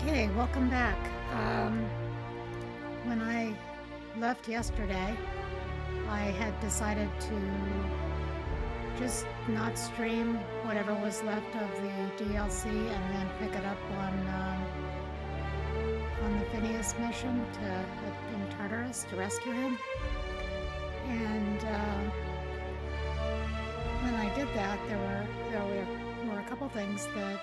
Okay, welcome back. When I left yesterday, I had decided to just not stream whatever was left of the DLC and then pick it up on the Phineas mission in Tartarus to rescue him. And when I did that, there were a couple things that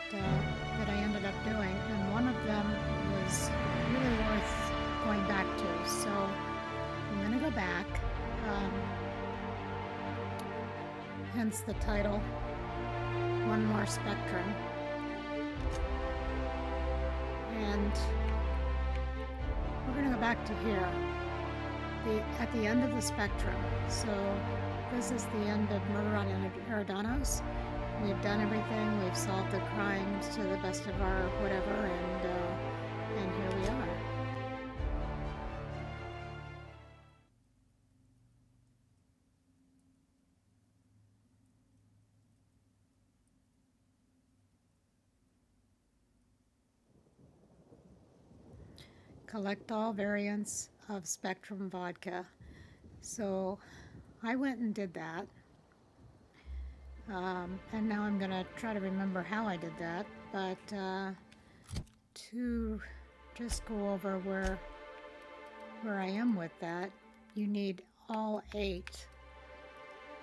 I ended up doing, and one of them was really worth going back to. So I'm going to go back. Hence the title, One More Spectrum. And we're going to go back to here, at the end of the spectrum. So this is the end of Murder on Eridanos. We've done everything. We've solved the crimes to the best of our whatever, and here we are. Collect all variants of Spectrum vodka. So I went and did that. And now I'm going to try to remember how I did that. But to just go over where I am with that, you need all 8.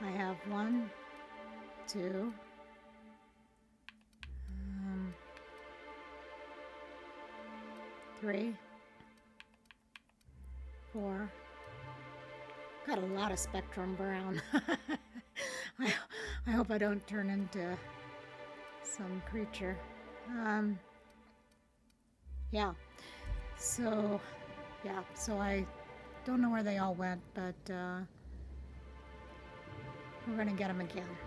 I have 1, 2, 3, 4. Got a lot of Spectrum brown. I hope I don't turn into some creature. Yeah. So I don't know where they all went, but we're gonna get them again.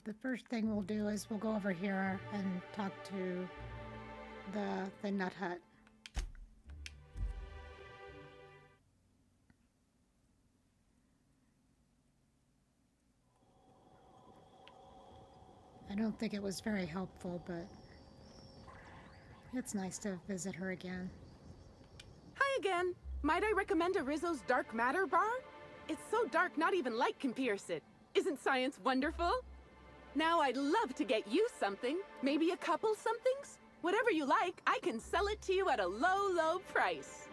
The first thing we'll do is we'll go over here and talk to the Nut Hut. I don't think it was very helpful, but it's nice to visit her again. Hi again. Might I recommend a Rizzo's Dark Matter bar? It's so dark not even light can pierce it. Isn't science wonderful? Now I'd love to get you something, maybe a couple somethings. Whatever you like, I can sell it to you at a low, low price.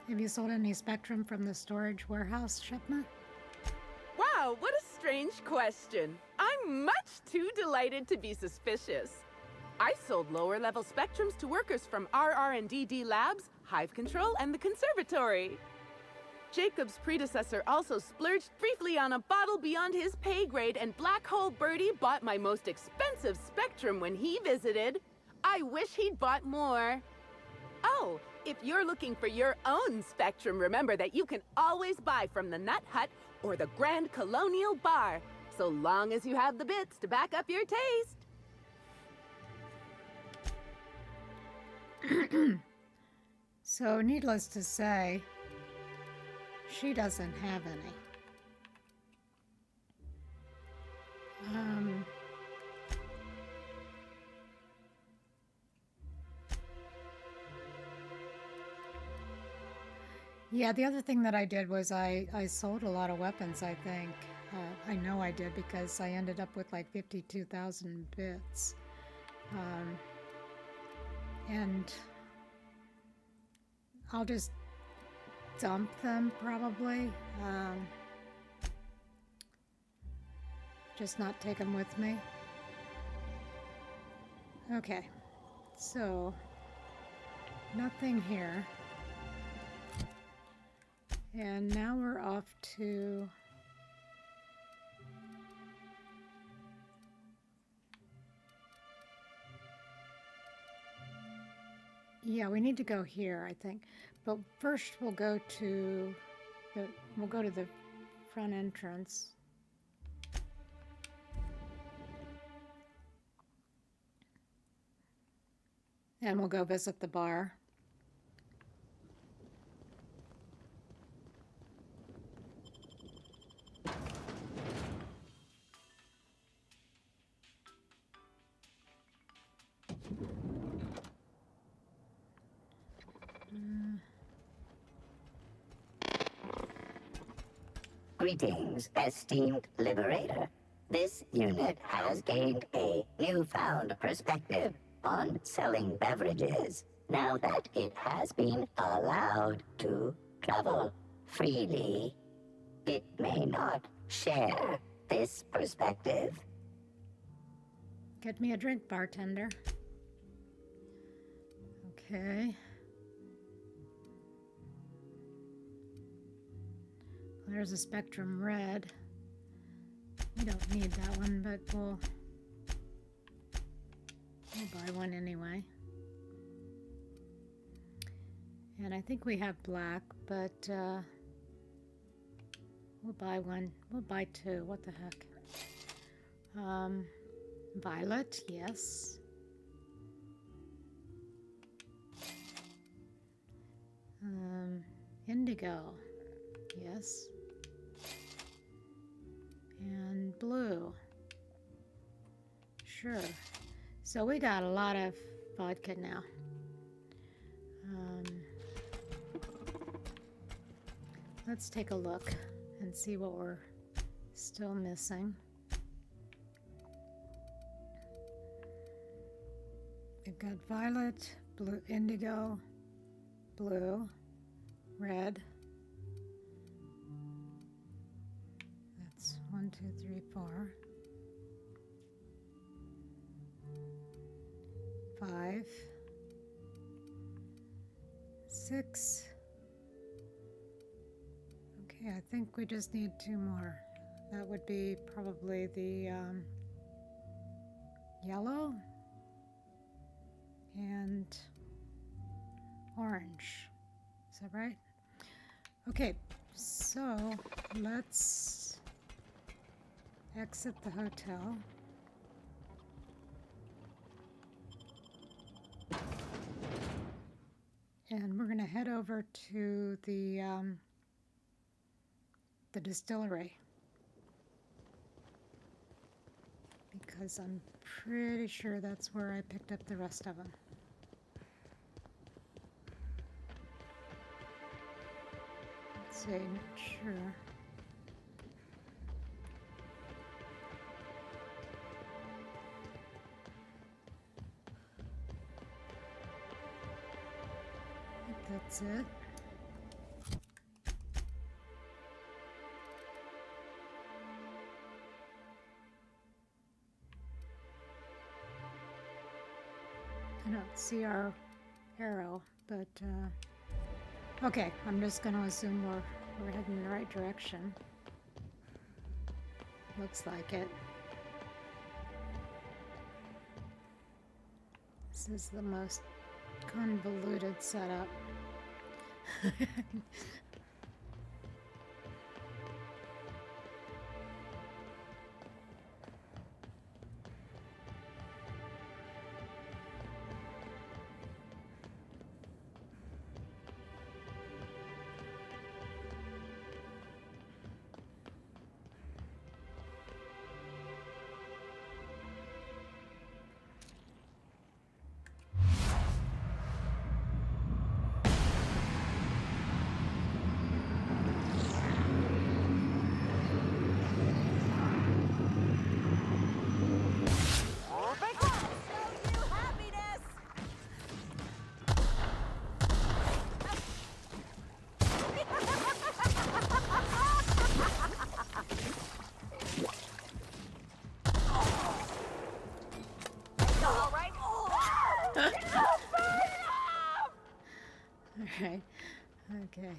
Have you sold any Spectrum from the storage warehouse shipment? Wow, what a strange question. I'm much too delighted to be suspicious. I sold lower-level Spectrums to workers from RR&DD Labs, Hive Control, and the Conservatory. Jacob's predecessor also splurged briefly on a bottle beyond his pay grade, and Black Hole Birdie bought my most expensive Spectrum when he visited. I wish he'd bought more. Oh, if you're looking for your own Spectrum, remember that you can always buy from the Nut Hut or the Grand Colonial Bar, so long as you have the bits to back up your taste. So, needless to say, she doesn't have any. Yeah, the other thing that I did was I sold a lot of weapons, I think. I know I did because I ended up with like 52,000 bits. And I'll just dump them probably. Just not take them with me. Okay, so nothing here. And now we're off to yeah, we need to go here, I think. But first we'll go to the front entrance. And we'll go visit the bar. Greetings, esteemed Liberator. This unit has gained a newfound perspective on selling beverages now that it has been allowed to travel freely. It may not share this perspective. Get me a drink, bartender. Okay. There's a Spectrum Red. We don't need that one, but we'll buy one anyway. And I think we have black, but we'll buy one. We'll buy two. What the heck? Violet, yes. Indigo, yes. And blue. Sure. So we got a lot of vodka now. Let's take a look and see what we're still missing. We've got violet, blue, indigo, blue, red. That's 1, 2, 3, 4. 5, 6. Okay, I think we just need 2 more. That would be probably the yellow and orange. Is that right? Okay, so let's exit the hotel. And we're going to head over to the distillery, because I'm pretty sure that's where I picked up the rest of them. Let's see, not sure. I think that's it. I don't see our arrow, but okay, I'm just going to assume we're heading in the right direction. Looks like it. This is the most convoluted setup. Alright, okay.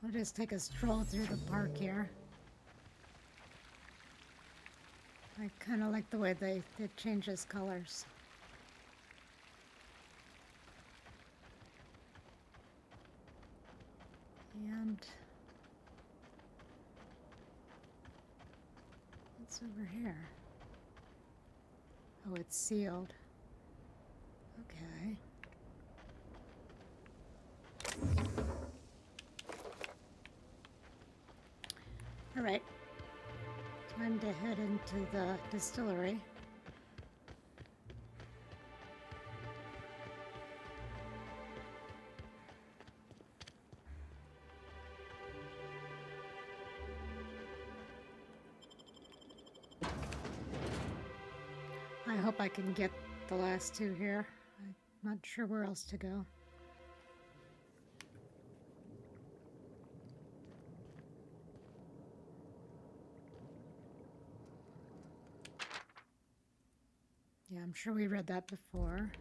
We'll just take a stroll through the park here. I kind of like the way it changes colors. And what's over here? Oh, it's sealed. Okay. All right. Time to head into the distillery. I hope I can get the last two here. I'm not sure where else to go. Yeah, I'm sure we read that before.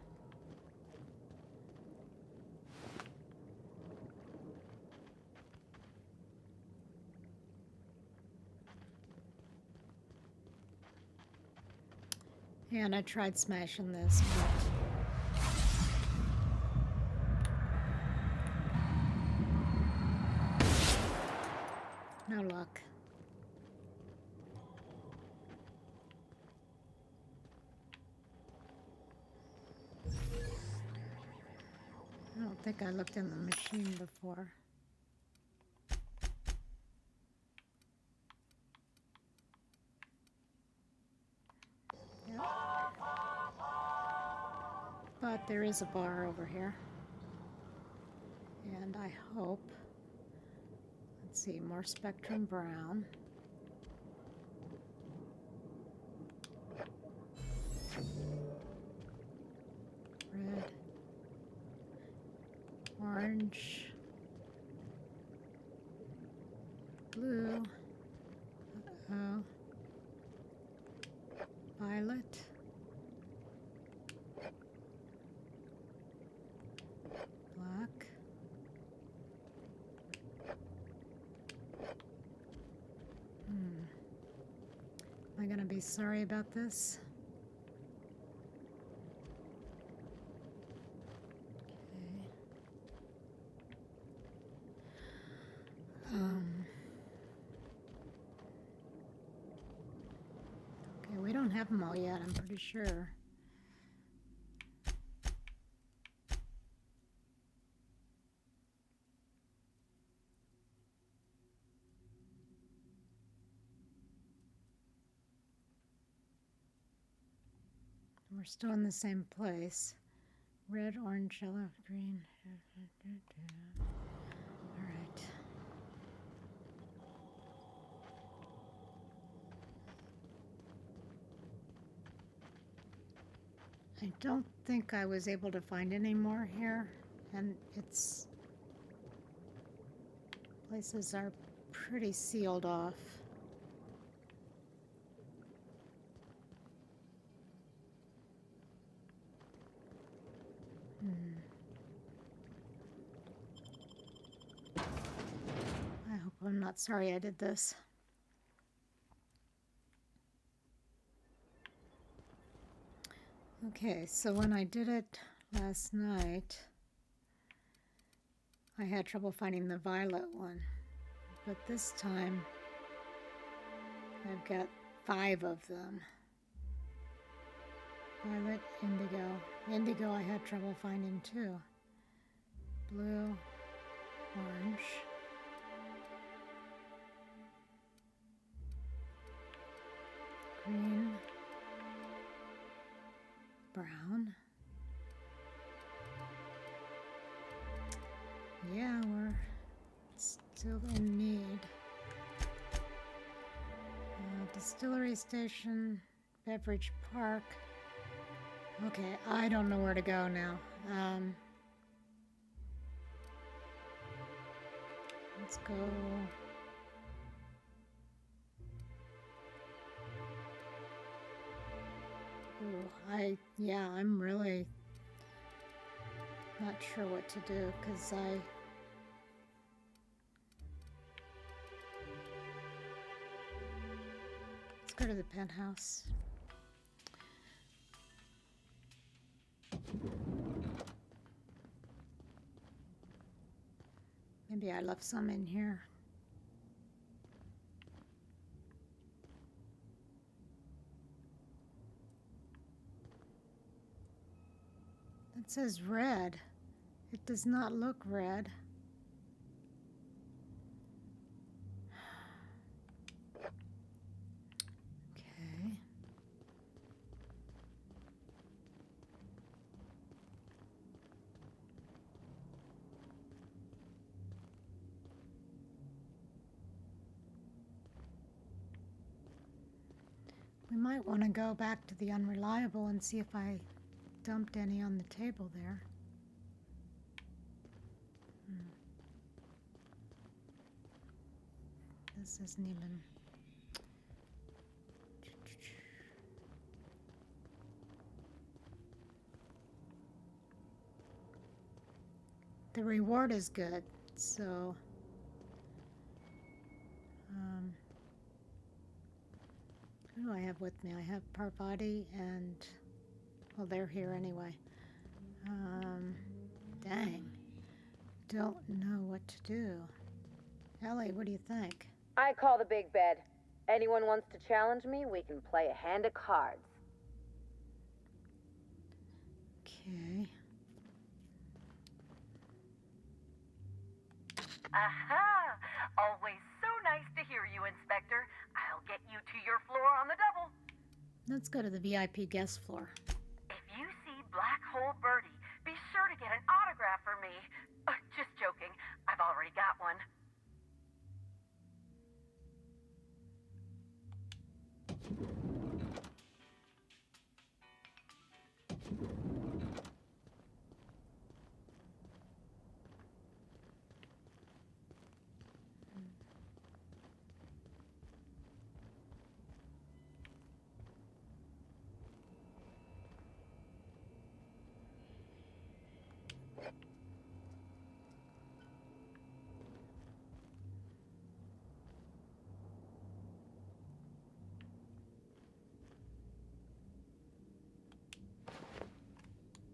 And I tried smashing this, but no luck. I don't think I looked in the machine before. Yep. But there is a bar over here. And I hope, let's see, more Spectrum Brown. Red. Orange. Blue. Uh-oh. Violet. Black. Am I gonna be sorry about this? Okay, we don't have them all yet, I'm pretty sure. We're still in the same place. Red, orange, yellow, green. All right. I don't think I was able to find any more here, and it's places are pretty sealed off. I hope I'm not sorry I did this. Okay, so when I did it last night, I had trouble finding the violet one, but this time I've got 5 of them. Violet, indigo. Indigo I had trouble finding too. Blue, orange. Green. Brown. Yeah, we're still in need. Distillery station, beverage park. Okay, I don't know where to go now. Let's go. Ooh, I'm really not sure what to do, because let's go to the penthouse. Maybe I left some in here. It says red. It does not look red. We might want to go back to the unreliable and see if I dumped any on the table there. This isn't even... The reward is good, so... who do I have with me? I have Parvati and... well, they're here anyway. Dang. Don't know what to do. Ellie, what do you think? I call the big bed. Anyone wants to challenge me, we can play a hand of cards. Okay. Aha! Always so nice to hear you, Inspector. I'll get you to your floor on the double. Let's go to the VIP guest floor. If you see Black Hole Birdie, be sure to get an autograph for me. Just joking. I've already got one.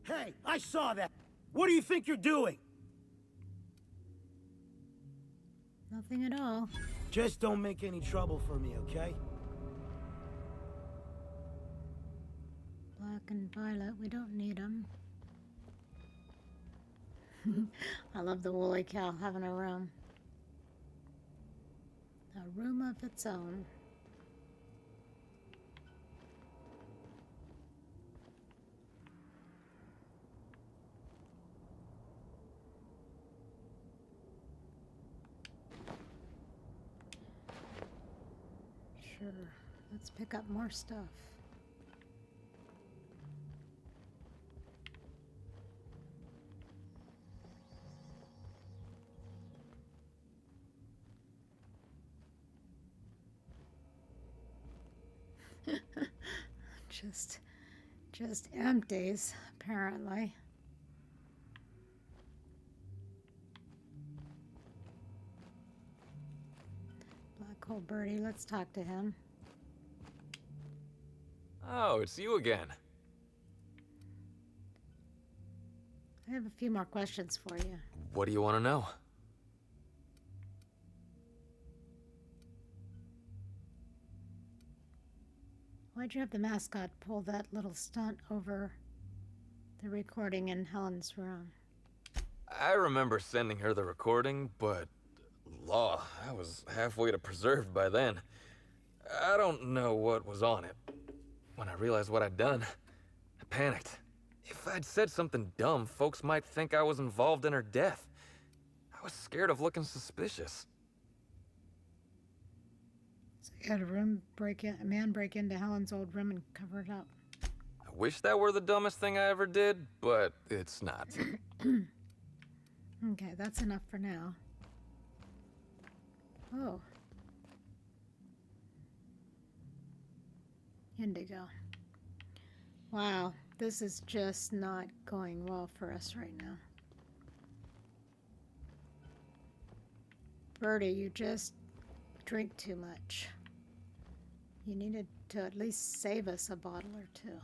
Hey, I saw that. What do you think you're doing? Nothing at all. Just don't make any trouble for me, okay? Black and violet, we don't need them. I love the woolly cow having a room. A room of its own. Sure, let's pick up more stuff. just empties, apparently. Black Hole Birdie, let's talk to him. Oh, it's you again. I have a few more questions for you. What do you want to know? Why'd you have the mascot pull that little stunt over the recording in Helen's room? I remember sending her the recording, but... law, I was halfway to preserved by then. I don't know what was on it. When I realized what I'd done, I panicked. If I'd said something dumb, folks might think I was involved in her death. I was scared of looking suspicious. So you had a man break into Helen's old room and cover it up. I wish that were the dumbest thing I ever did, but it's not. Okay, that's enough for now. Oh. Indigo. Wow, this is just not going well for us right now. Birdie, you just drink too much. You needed to at least save us a bottle or two.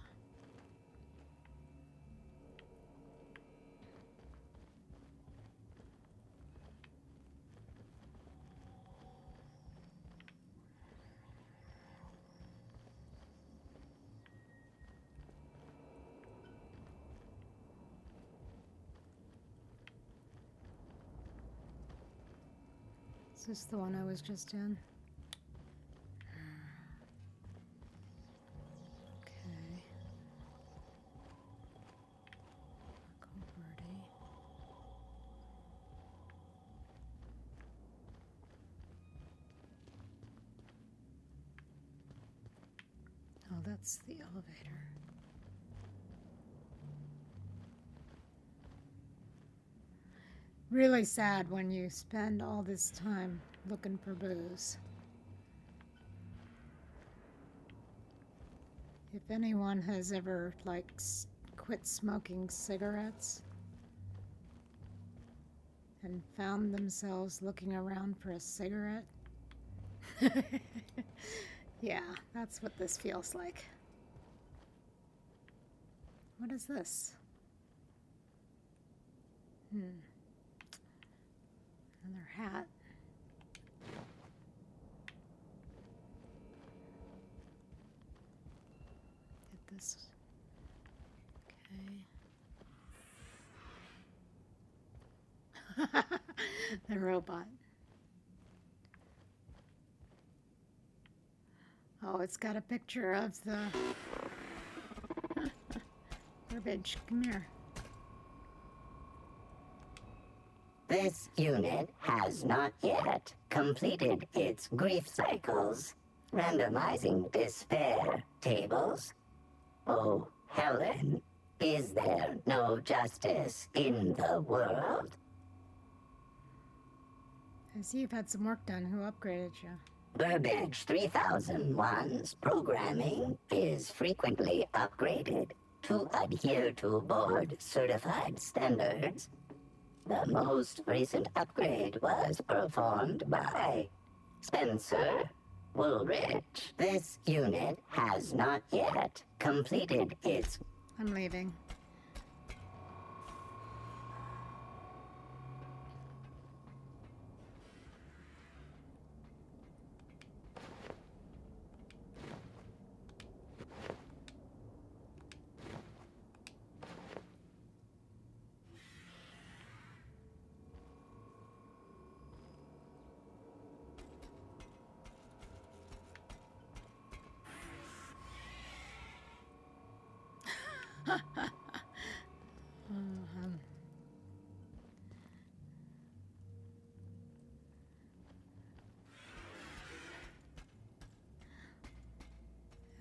Is this the one I was just in? Okay. Birdie. that's the elevator. Really sad when you spend all this time looking for booze. If anyone has ever, like, quit smoking cigarettes and found themselves looking around for a cigarette, yeah, that's what this feels like. What is this? Another hat. Get this. Okay. The robot. Oh, it's got a picture of the garbage. Come here. This unit has not yet completed its grief cycles, randomizing despair tables. Oh, Helen, is there no justice in the world? I see you've had some work done. Who upgraded you? Burbage 3001's programming is frequently upgraded to adhere to board-certified standards. The most recent upgrade was performed by Spencer Woolrich. This unit has not yet completed its... I'm leaving.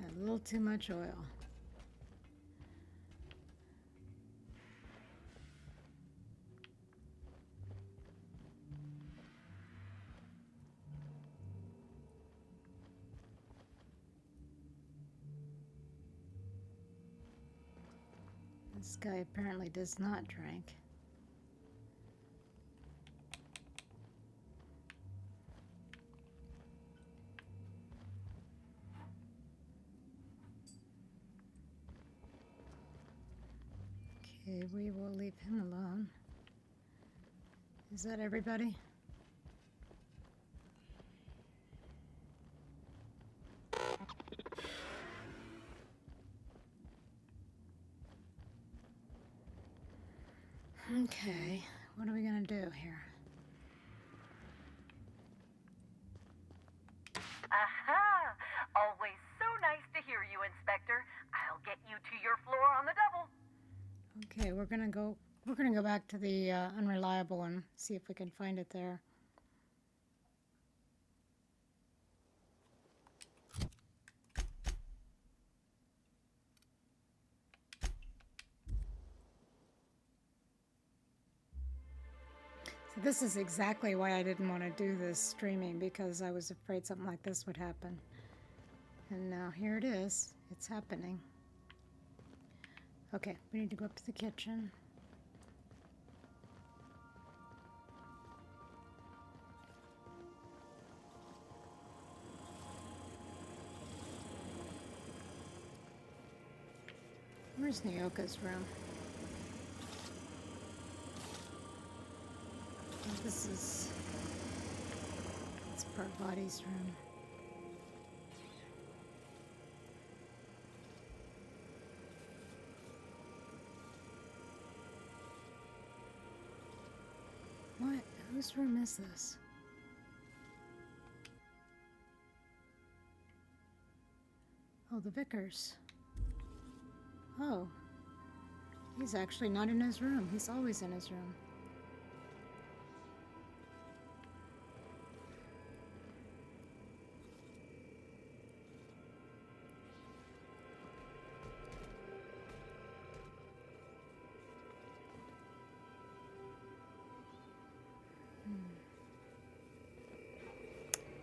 A little too much oil. This guy apparently does not drink. Okay, we will leave him alone. Is that everybody? Okay, what are we gonna do here? Aha! Always so nice to hear you, Inspector. I'll get you to your floor on the double. Okay, we're gonna go back to the unreliable and see if we can find it there. So this is exactly why I didn't want to do this streaming, because I was afraid something like this would happen. And now here it is. It's happening. Okay, we need to go up to the kitchen. Where's Nyoka's room? Oh, this is... it's Parvati's room. What? Whose room is this? Oh, the vicar's. Oh. He's actually not in his room. He's always in his room.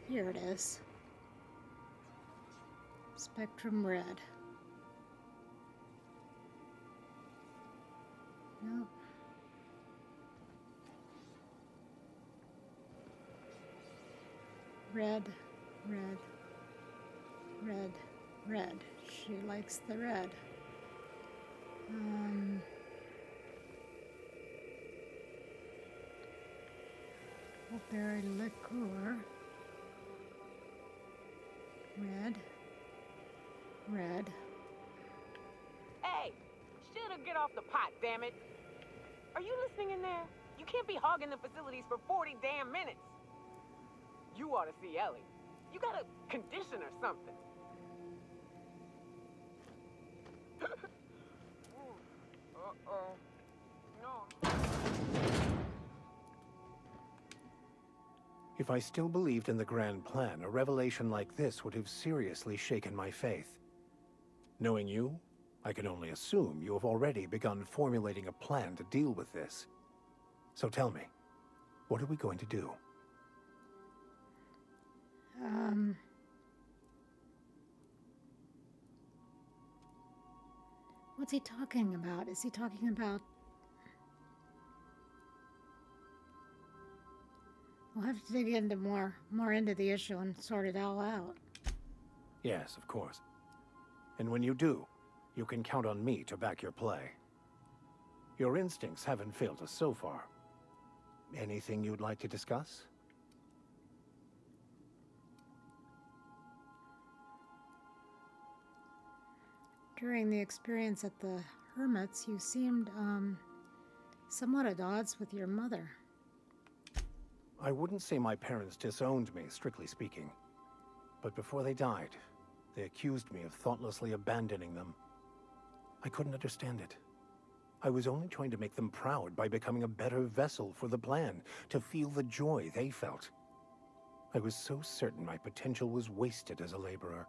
Here it is. Spectrum red. Nope. Red, red, red, red. She likes the red. Blueberry liqueur. Red, red. Hey, should've get off the pot, damn it. Are you listening in there? You can't be hogging the facilities for 40 damn minutes. You ought to see Ellie. You got a condition or something. Uh-oh. No. If I still believed in the grand plan, a revelation like this would have seriously shaken my faith. Knowing you, I can only assume you have already begun formulating a plan to deal with this. So tell me, what are we going to do? What's he talking about? Is he talking about... We'll have to dig into more into the issue and sort it all out. Yes, of course. And when you do, you can count on me to back your play. Your instincts haven't failed us so far. Anything you'd like to discuss? During the experience at the Hermits, you seemed, somewhat at odds with your mother. I wouldn't say my parents disowned me, strictly speaking. But before they died, they accused me of thoughtlessly abandoning them. I couldn't understand it. I was only trying to make them proud by becoming a better vessel for the plan, to feel the joy they felt. I was so certain my potential was wasted as a laborer,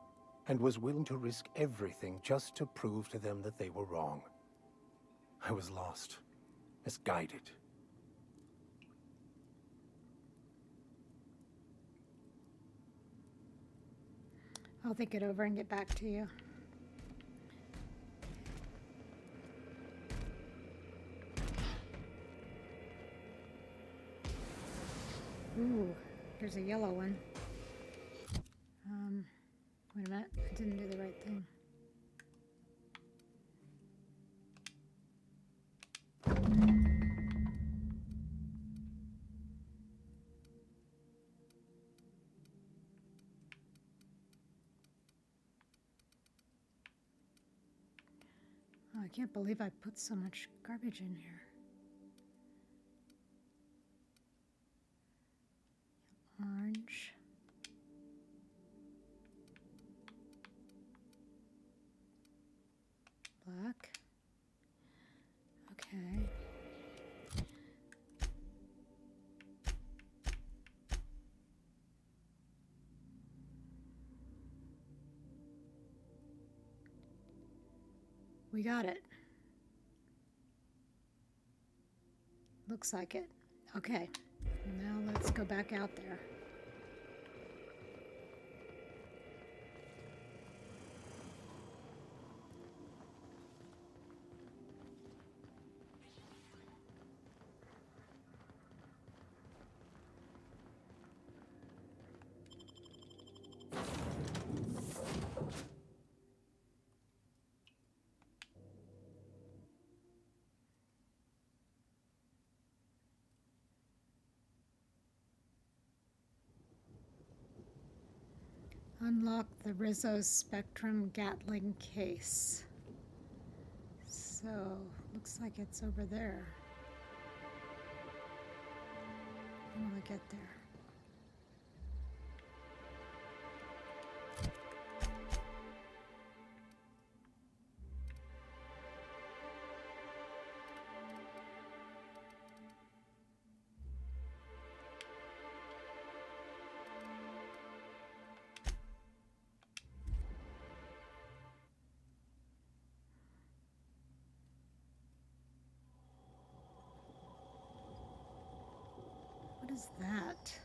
and was willing to risk everything just to prove to them that they were wrong. I was lost, misguided. I'll think it over and get back to you. Ooh, there's a yellow one. Wait a minute, I didn't do the right thing. Oh, I can't believe I put so much garbage in here. Orange. Black. Okay. We got it. Looks like it. Okay. Now let's go back out there. Unlock the Rizzo's Spectrum Gatling case. So, looks like it's over there. How do I get there? What is that?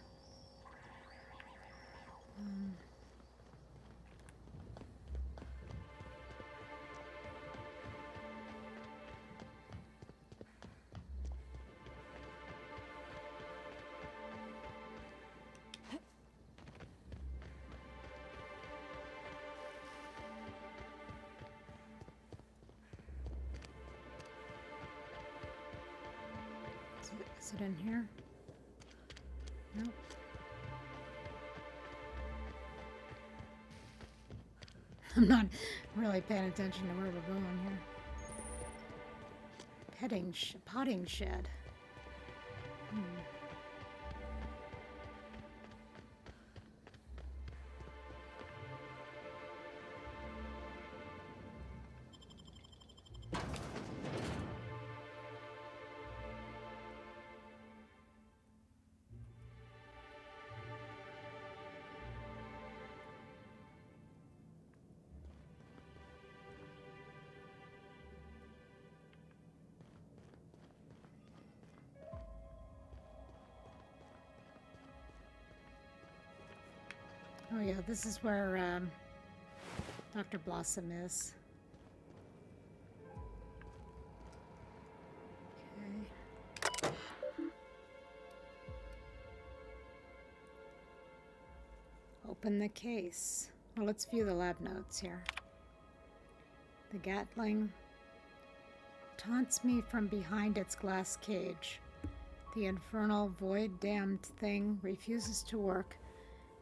Is it in here? Nope. I'm not really paying attention to where we're going here. Potting shed. Oh yeah, this is where Dr. Blossom is. Okay. Open the case. Well, let's view the lab notes here. The Gatling taunts me from behind its glass cage. The infernal void-damned thing refuses to work.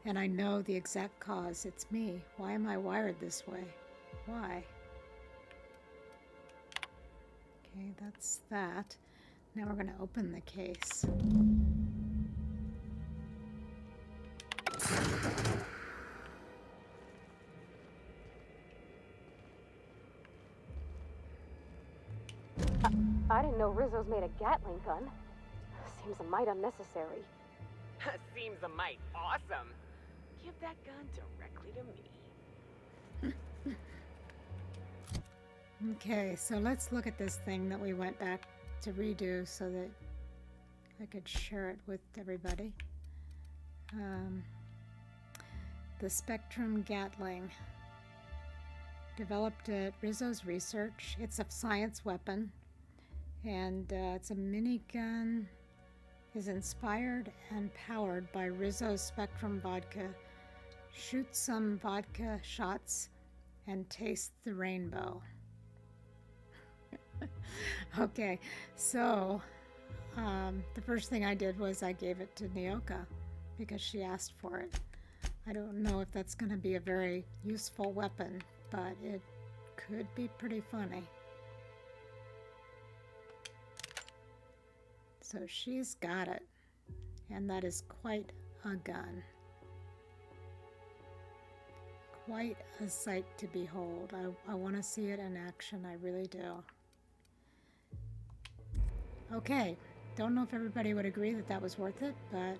And I know the exact cause. It's me. Why am I wired this way? Why? Okay, that's that. Now we're going to open the case. I didn't know Rizzo's made a Gatling gun. Seems a mite unnecessary. Seems a mite awesome. Give that gun directly to me. Okay, so let's look at this thing that we went back to redo so that I could share it with everybody. The Spectrum Gatling. Developed at Rizzo's research. It's a science weapon. And it's a minigun. Is inspired and powered by Rizzo's Spectrum vodka. Shoot some vodka shots and taste the rainbow. Okay, so the first thing I did was I gave it to Nyoka because she asked for it. I don't know if that's going to be a very useful weapon, but it could be pretty funny. So she's got it, and that is quite a gun. Quite a sight to behold. I want to see it in action, I really do. Okay, don't know if everybody would agree that that was worth it, but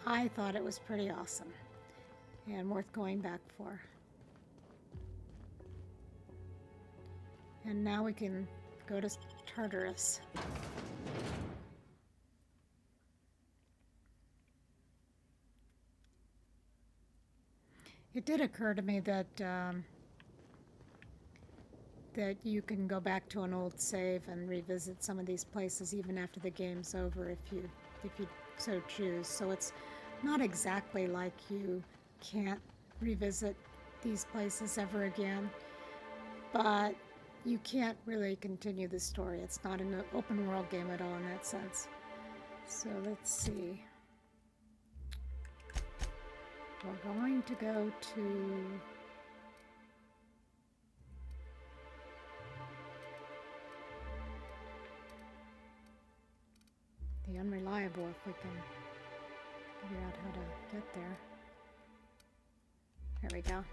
I thought it was pretty awesome and worth going back for. And now we can go to Tartarus. It did occur to me that that you can go back to an old save and revisit some of these places even after the game's over if you so choose. So it's not exactly like you can't revisit these places ever again, but you can't really continue the story. It's not an open world game at all in that sense. So let's see. We're going to go to the Unreliable if we can figure out how to get there. There we go.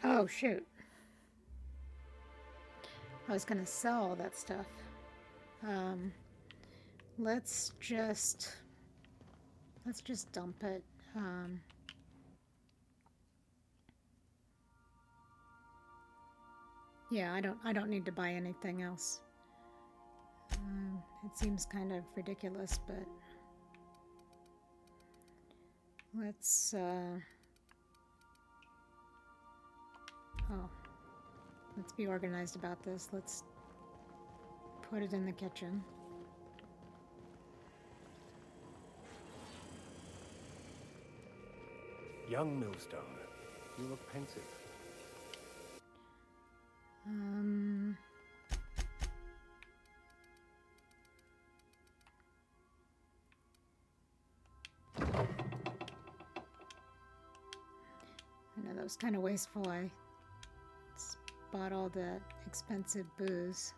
Oh, shoot. I was going to sell all that stuff. Let's just dump it. Yeah, I don't need to buy anything else. It seems kind of ridiculous, but Let's, oh, let's be organized about this. Let's put it in the kitchen. Young Millstone, you look pensive. I know that was kind of wasteful. I bought all that expensive booze.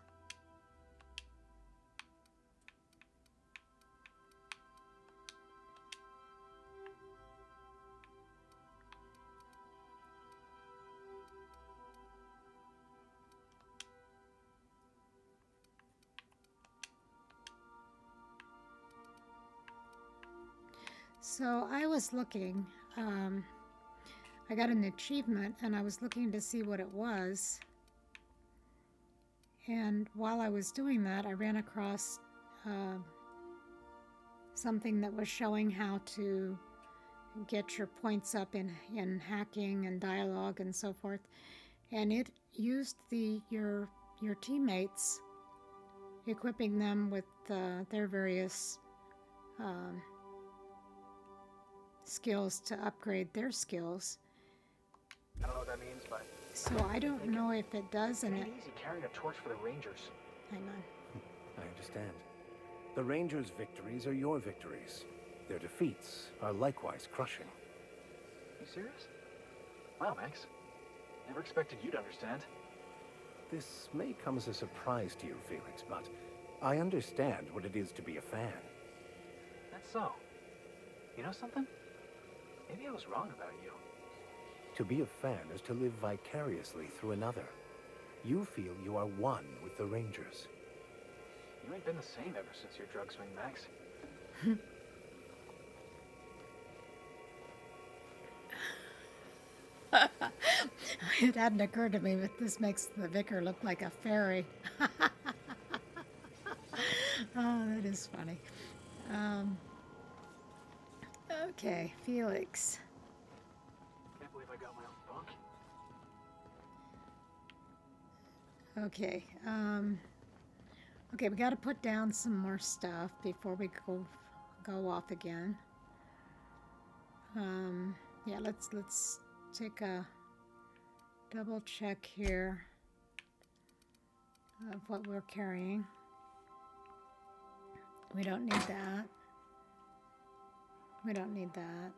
So I was looking, I got an achievement and I was looking to see what it was. And while I was doing that, I ran across something that was showing how to get your points up in hacking and dialogue and so forth. And it used your teammates, equipping them with their various skills to upgrade their skills. I don't know what that means, but... So I don't know if it does, and it... easy carrying a torch for the Rangers. Hang on. I understand. The Rangers' victories are your victories. Their defeats are likewise crushing. You serious? Wow, Max. Never expected you to understand. This may come as a surprise to you, Felix, but I understand what it is to be a fan. That's so. You know something? Maybe I was wrong about you. To be a fan is to live vicariously through another. You feel you are one with the Rangers. You ain't been the same ever since your drug swing, Max. It hadn't occurred to me, but this makes the vicar look like a fairy. Oh, that is funny. Okay, Felix. Can't believe I got my own bunk. Okay, okay, we got to put down some more stuff before we go off again. Yeah, let's take a double check here of what we're carrying. We don't need that. We don't need that.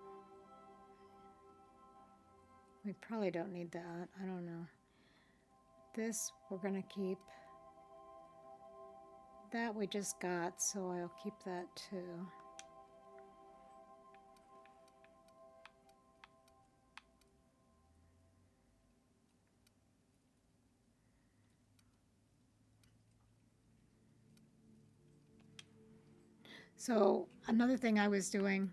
We probably don't need that. I don't know. This we're gonna keep. That we just got, so I'll keep that too. So another thing I was doing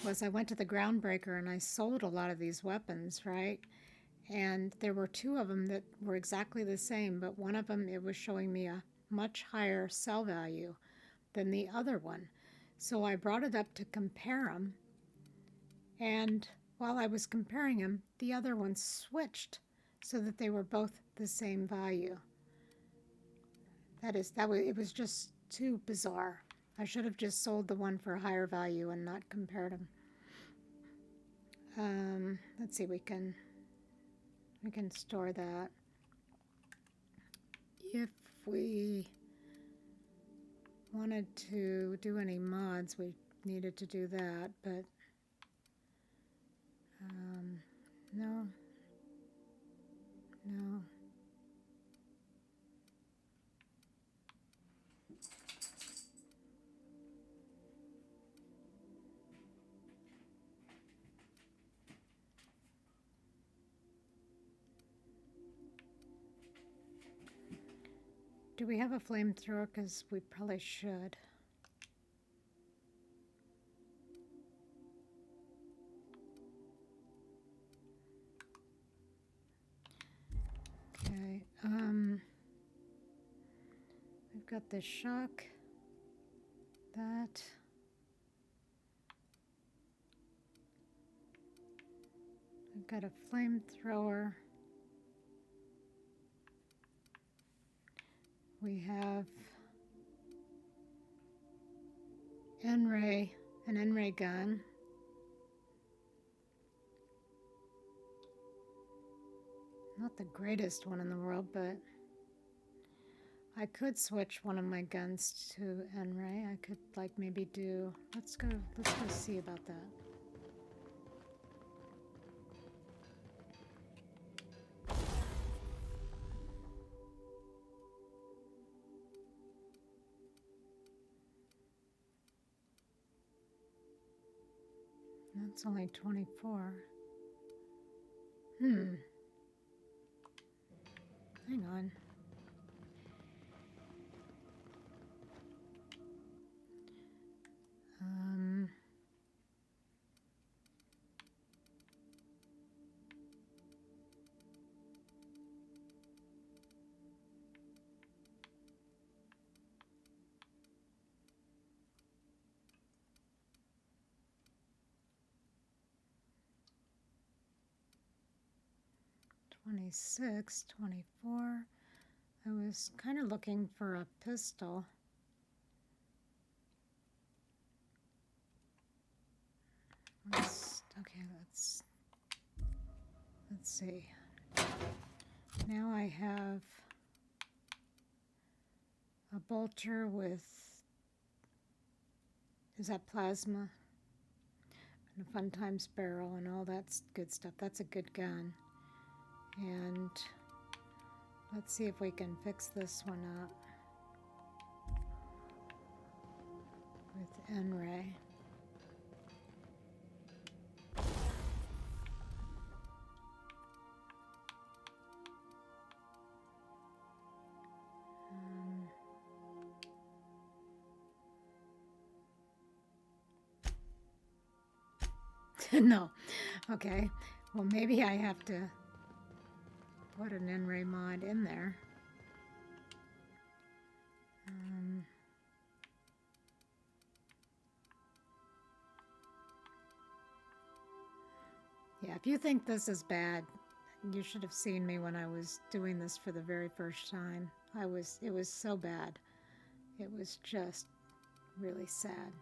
was I went to the Groundbreaker and I sold a lot of these weapons, right? And there were two of them that were exactly the same, but one of them, it was showing me a much higher sell value than the other one. So I brought it up to compare them, and while I was comparing them, the other one switched so that they were both the same value. It was just too bizarre. I should have just sold the one for a higher value and not compared them. Let's see, we can store that. If we wanted to do any mods, we needed to do that, but no. Do we have a flamethrower? Because we probably should. Okay, we've got the shock, that. Got a flamethrower. We have an N-ray gun. Not the greatest one in the world, but I could switch one of my guns to N-ray. I could like maybe do, let's go see about that. That's only 24. Hang on. Um, $26, $24. I was kind of looking for a pistol. Let's see. Now I have a bolter with, is that plasma? And a Fun Times barrel and all that good stuff. That's a good gun. And let's see if we can fix this one up with N-ray. No. Okay. Well, maybe I have to put an N-ray mod in there. Yeah, if you think this is bad, you should have seen me when I was doing this for the very first time. It was so bad. It was just really sad.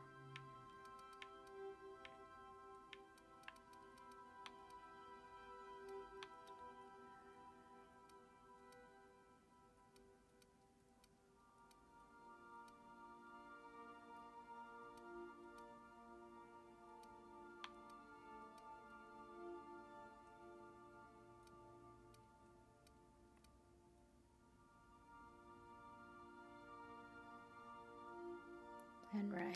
N-ray.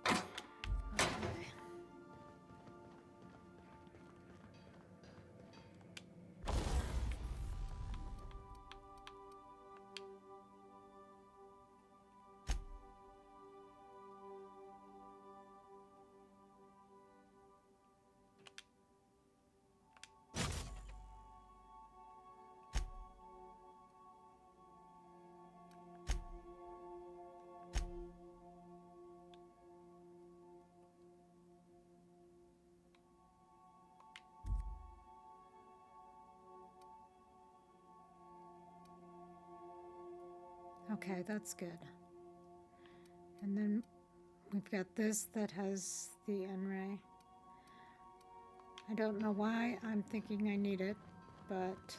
Okay. Okay, that's good. And then we've got this that has the N-ray. I don't know why I'm thinking I need it, but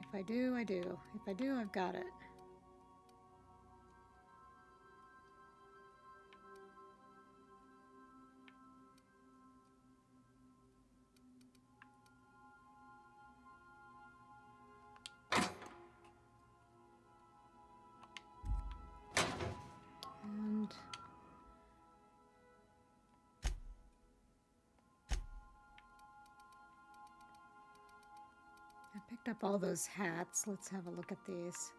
if I do, I do. If I do, I've got it. And I picked up all those hats. Let's have a look at these.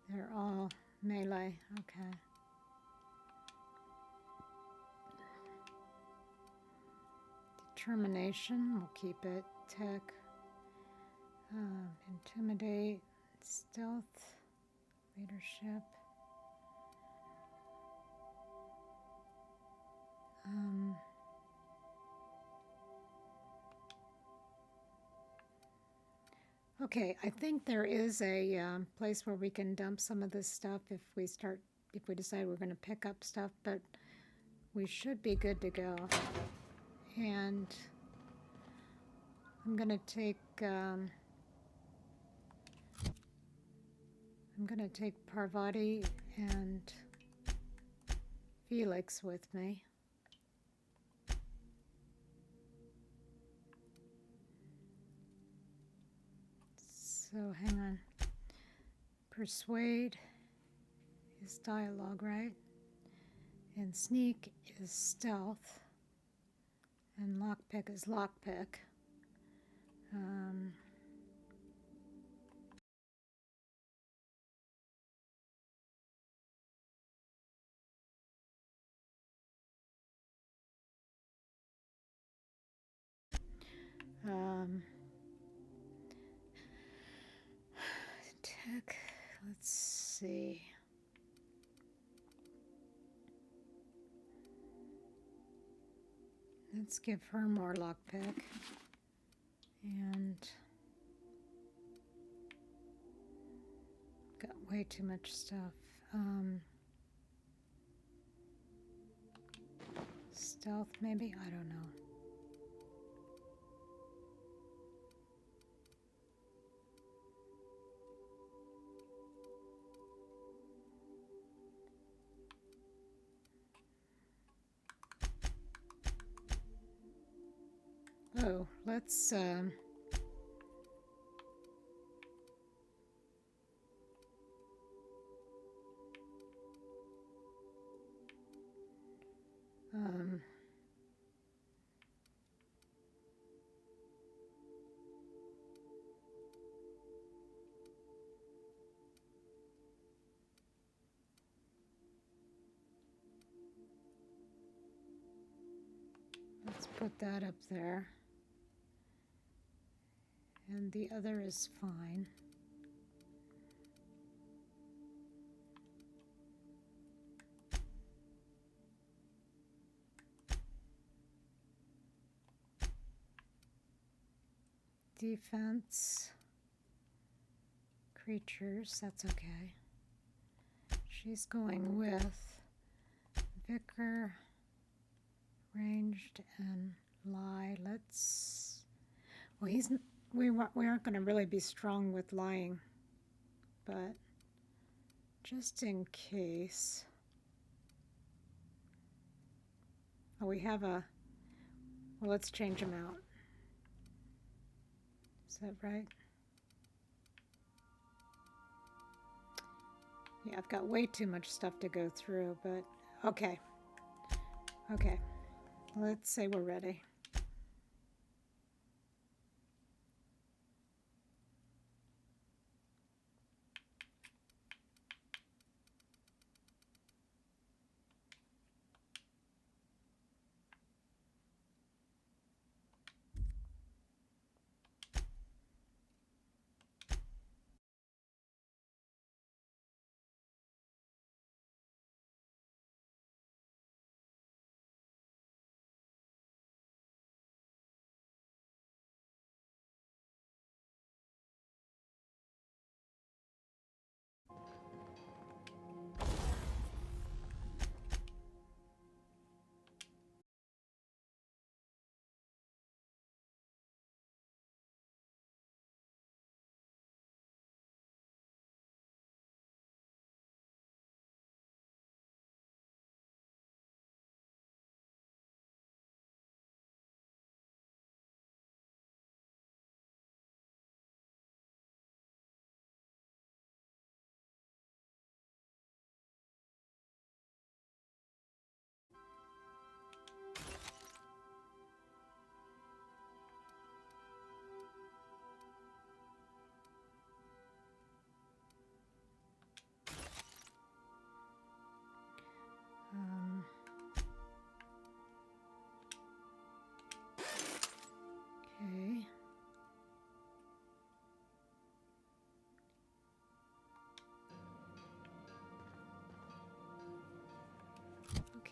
They're all melee. Okay. Determination, we'll keep it. Tech. Intimidate. Stealth, leadership. Okay, I think there is a place where we can dump some of this stuff if we decide we're going to pick up stuff, but we should be good to go. And I'm going to take Parvati and Felix with me. So hang on. Persuade is dialogue, right? And sneak is stealth. And lockpick is lockpick. Tech, let's see. Let's give her more lockpick. And got way too much stuff. Stealth, maybe? I don't know. Oh, let's put that up there. And the other is fine. Defense. Creatures, that's okay. She's going with Vicar, ranged, and lie. Let's... Well, we aren't going to really be strong with lying, but just in case. Oh, we have a... Well, let's change them out. Is that right? Yeah, I've got way too much stuff to go through, but okay. Okay, let's say we're ready.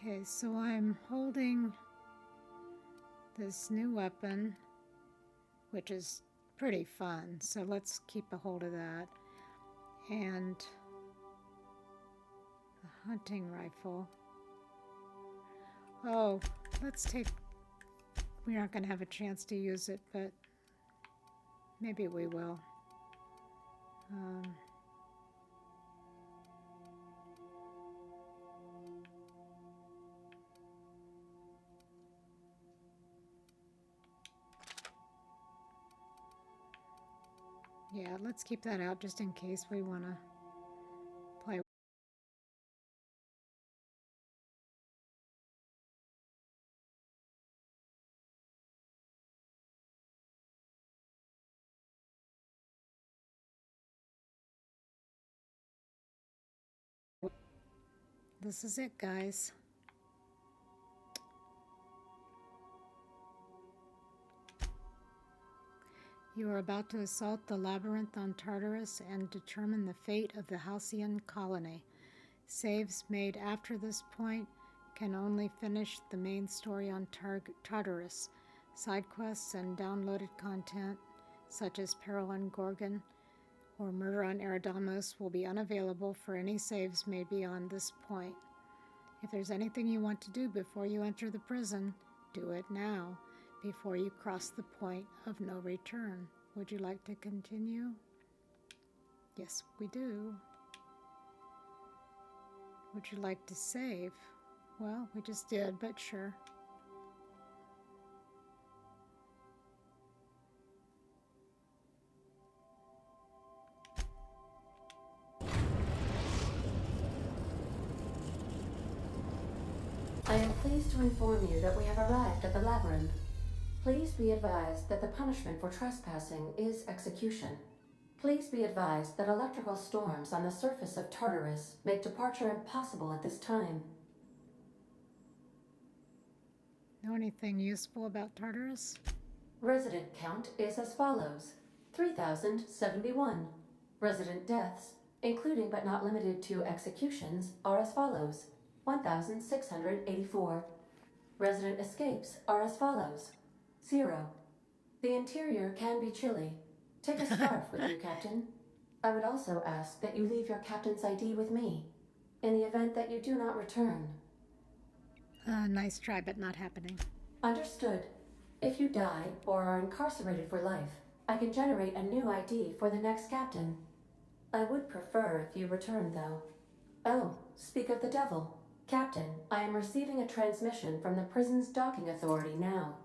Okay, so I'm holding this new weapon, which is pretty fun, so let's keep a hold of that. And a hunting rifle. Oh, let's take... We aren't going to have a chance to use it, but maybe we will. Yeah, let's keep that out just in case we want to play. This is it, guys. You are about to assault the labyrinth on Tartarus and determine the fate of the Halcyon colony. Saves made after this point can only finish the main story on Tartarus. Side quests and downloaded content, such as Peril on Gorgon or Murder on Eridamos, will be unavailable for any saves made beyond this point. If there's anything you want to do before you enter the prison, do it now, before you cross the point of no return. Would you like to continue? Yes, we do. Would you like to save? Well, we just did, but sure. I am pleased to inform you that we have arrived at the labyrinth. Please be advised that the punishment for trespassing is execution. Please be advised that electrical storms on the surface of Tartarus make departure impossible at this time. Know anything useful about Tartarus? Resident count is as follows: 3,071. Resident deaths, including but not limited to executions, are as follows: 1,684. Resident escapes are as follows: 0. The interior can be chilly. Take a scarf with you, Captain. I would also ask that you leave your captain's ID with me, in the event that you do not return. Nice try, but not happening. Understood. If you die or are incarcerated for life, I can generate a new ID for the next captain. I would prefer if you returned, though. Oh, speak of the devil. Captain, I am receiving a transmission from the prison's docking authority now.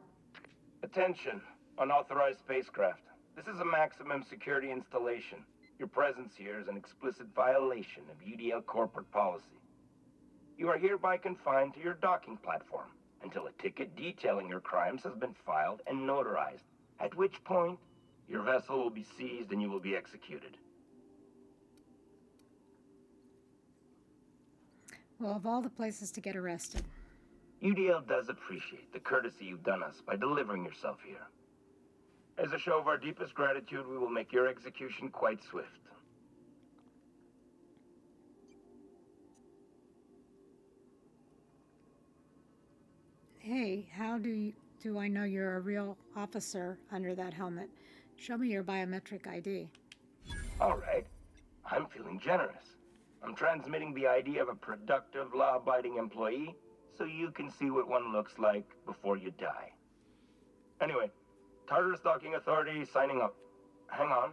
Attention, unauthorized spacecraft. This is a maximum security installation. Your presence here is an explicit violation of UDL corporate policy. You are hereby confined to your docking platform until a ticket detailing your crimes has been filed and notarized, at which point your vessel will be seized and you will be executed. Well, of all the places to get arrested. UDL does appreciate the courtesy you've done us by delivering yourself here. As a show of our deepest gratitude, we will make your execution quite swift. Hey, how do I know you're a real officer under that helmet? Show me your biometric ID. All right. I'm feeling generous. I'm transmitting the ID of a productive, law-abiding employee so you can see what one looks like before you die. Anyway, Tartarus Docking Authority signing up. Hang on.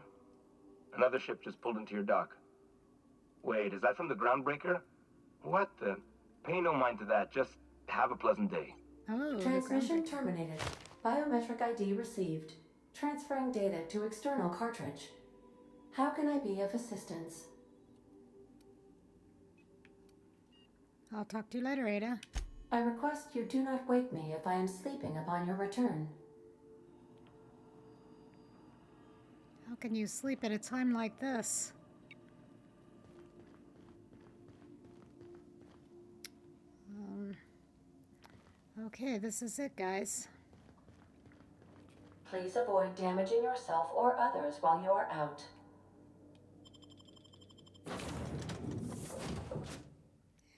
Another ship just pulled into your dock. Wait, is that from the Groundbreaker? What the? Pay no mind to that. Just have a pleasant day. Oh, Transmission terminated. Biometric ID received. Transferring data to external cartridge. How can I be of assistance? I'll talk to you later, Ada. I request you do not wake me if I am sleeping upon your return. How can you sleep at a time like this? Okay, this is it, guys. Please avoid damaging yourself or others while you are out.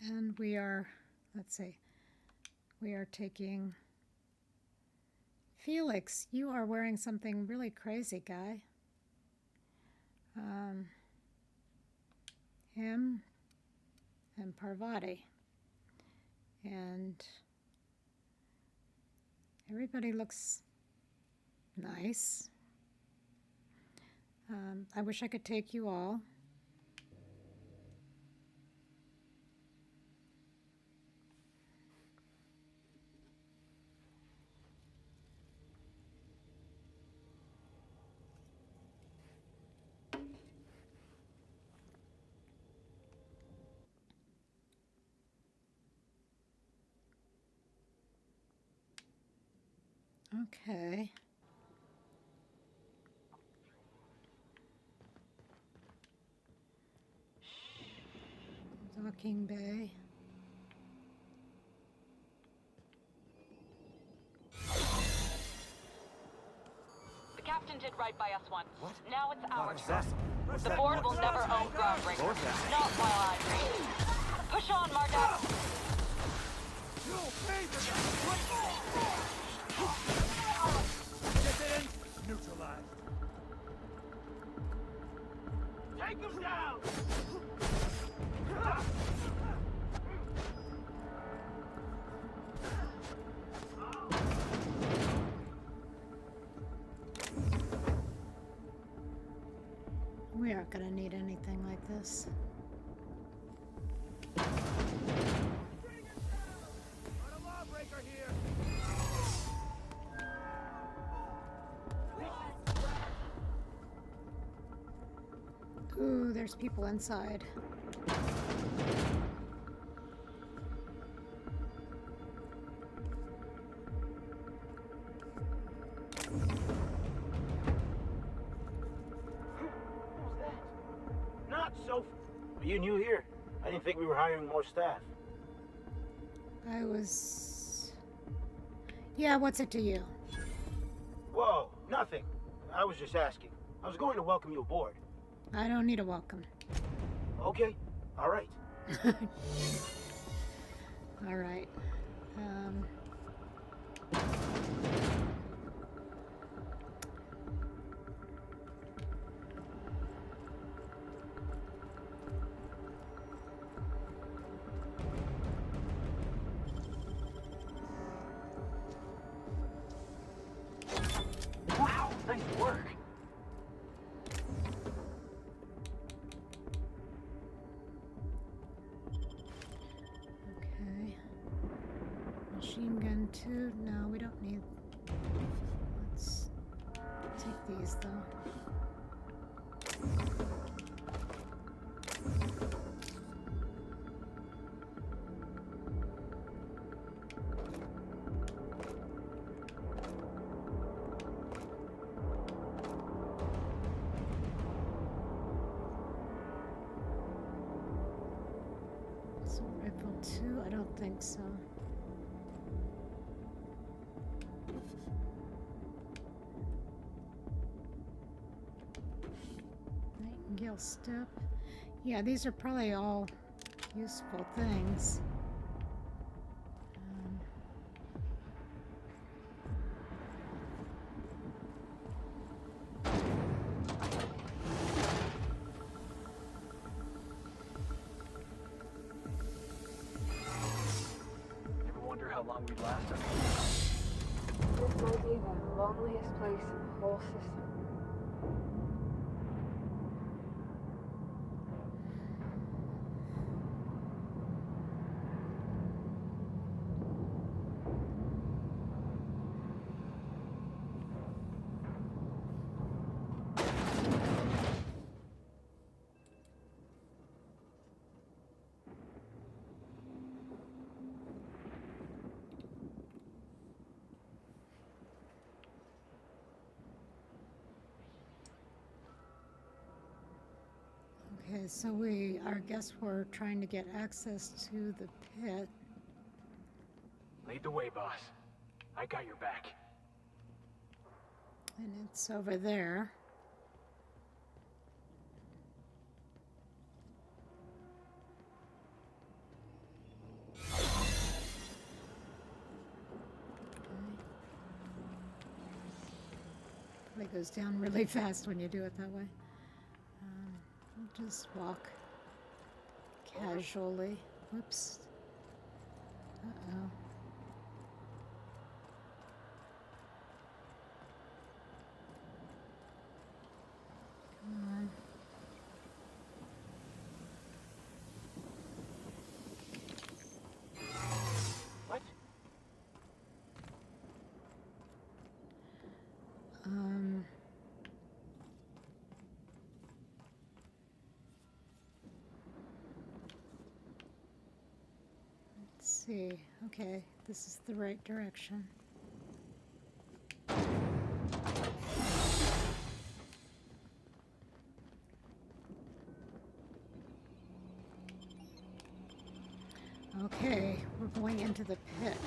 And we are, let's see, we are taking Felix. You are wearing something really crazy, guy. Him and Parvati. And everybody looks nice. I wish I could take you all. Okay. Docking bay. The captain did right by us once. What? Now it's our turn. What's The that? board will never own Groundbreaker. What's that? Not while I reign. Push on, Marta. Neutralized. Take him down! We aren't gonna need anything like this. Ooh, there's people inside. Not so. Are you new here? I didn't think we were hiring more staff. I was... Yeah, what's it to you? Whoa, nothing. I was just asking. I was going to welcome you aboard. I don't need a welcome. Okay, all right. All right. Wow, nice work. Okay. Machine gun 2. No, we don't need... Let's take these, though. So rifle 2? I don't think so. Nightingale step. Yeah, these are probably all useful things. Ever wonder how long we'd last up This might be the loneliest place in the whole system. Okay, so I guess we're trying to get access to the pit. Lead the way, boss. I got your back. And it's over there. probably goes down really fast when you do it that way. Just walk casually. Whoops. Uh-oh. Come on. What? Let's see. Okay, this is the right direction. Okay, we're going into the pit.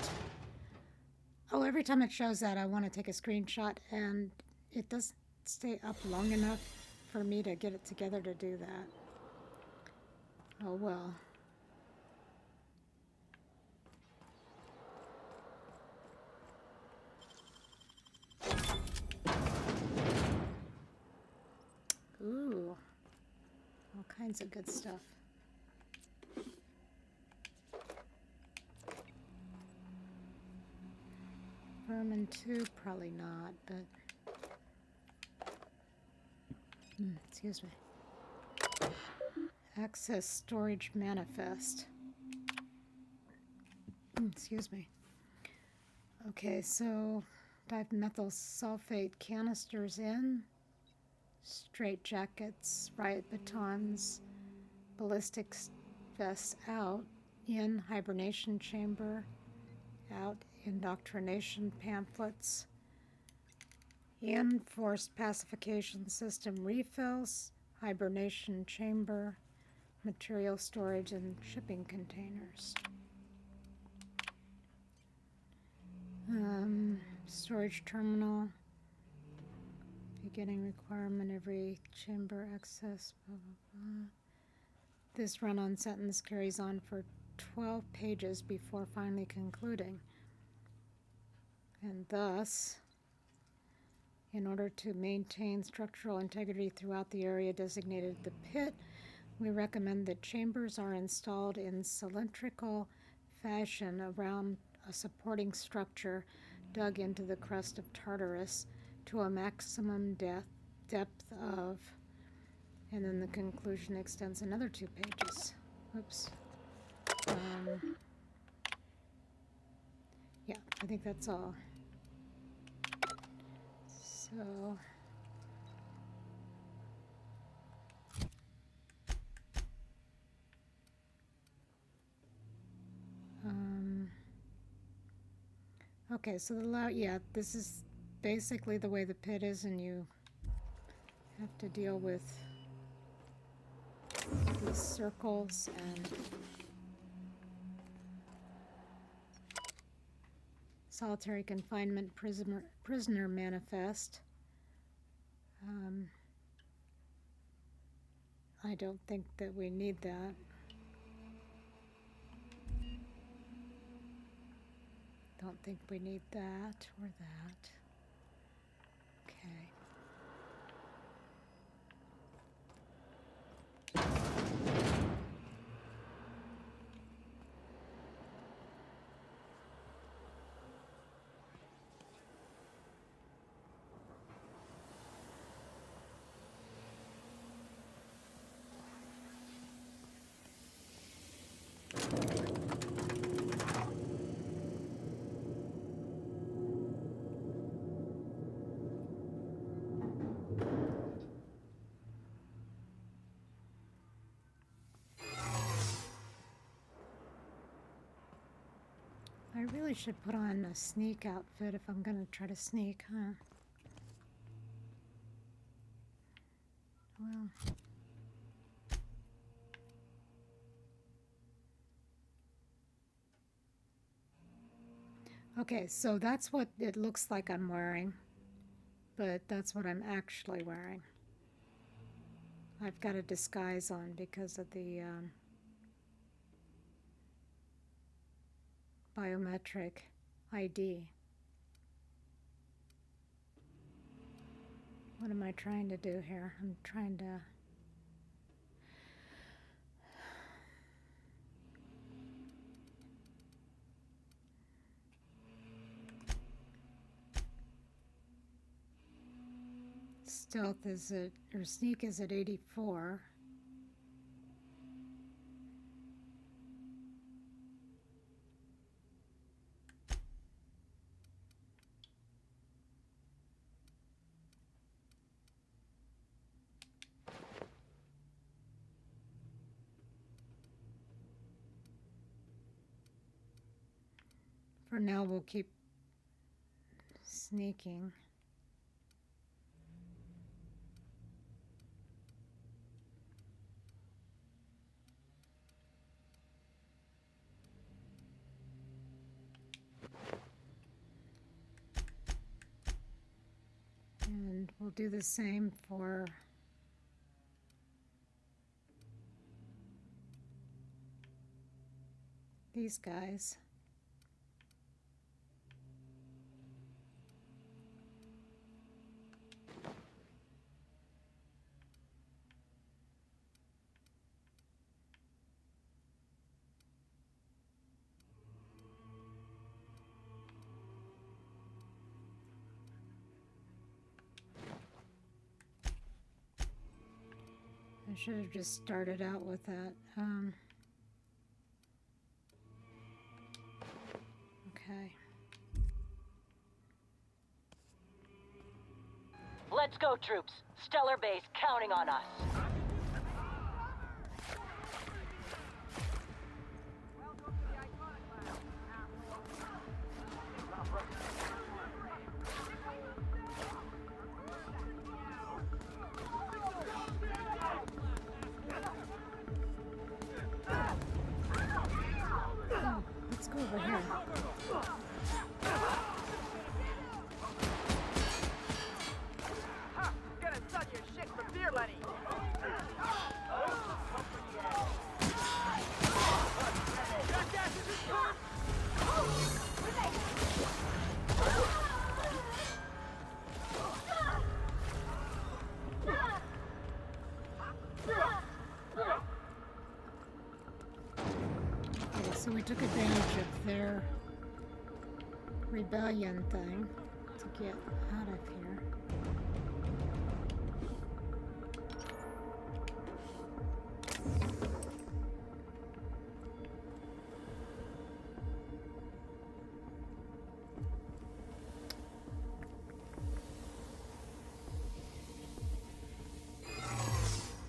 Oh, every time it shows that, I want to take a screenshot, and it doesn't stay up long enough for me to get it together to do that. Oh well. Ooh, all kinds of good stuff. Vermin 2, probably not, but... excuse me. Access storage manifest. Excuse me. Okay, so dimethyl sulfate canisters in, straight jackets, riot batons, ballistics vests out, in hibernation chamber, out indoctrination pamphlets, in forced pacification system refills, hibernation chamber, material storage and shipping containers. Storage terminal, beginning requirement, every chamber access, blah, blah, blah. This run-on sentence carries on for 12 pages before finally concluding. And thus, in order to maintain structural integrity throughout the area designated the pit, we recommend that chambers are installed in cylindrical fashion around a supporting structure dug into the crust of Tartarus to a maximum depth of, and then the conclusion extends another 2 pages. Oops. Yeah, I think that's all. So... okay, so this is basically the way the pit is, and you have to deal with these circles and solitary confinement prisoner manifest. I don't think that we need that. Don't think we need that or that. Okay. I really should put on a sneak outfit if I'm gonna try to sneak, huh? Well. Okay, so that's what it looks like I'm wearing, but that's what I'm actually wearing. I've got a disguise on because of the biometric ID. What am I trying to do here? I'm trying to... Stealth is at, or sneak is at 84. For now, we'll keep sneaking. And we'll do the same for these guys. I should have just started out with that. Okay. Let's go, troops. Stellar Base counting on us. Oh, let's go over here. Gonna sell your shit for beer money. Okay, so we took advantage of their rebellion thing to get out of here.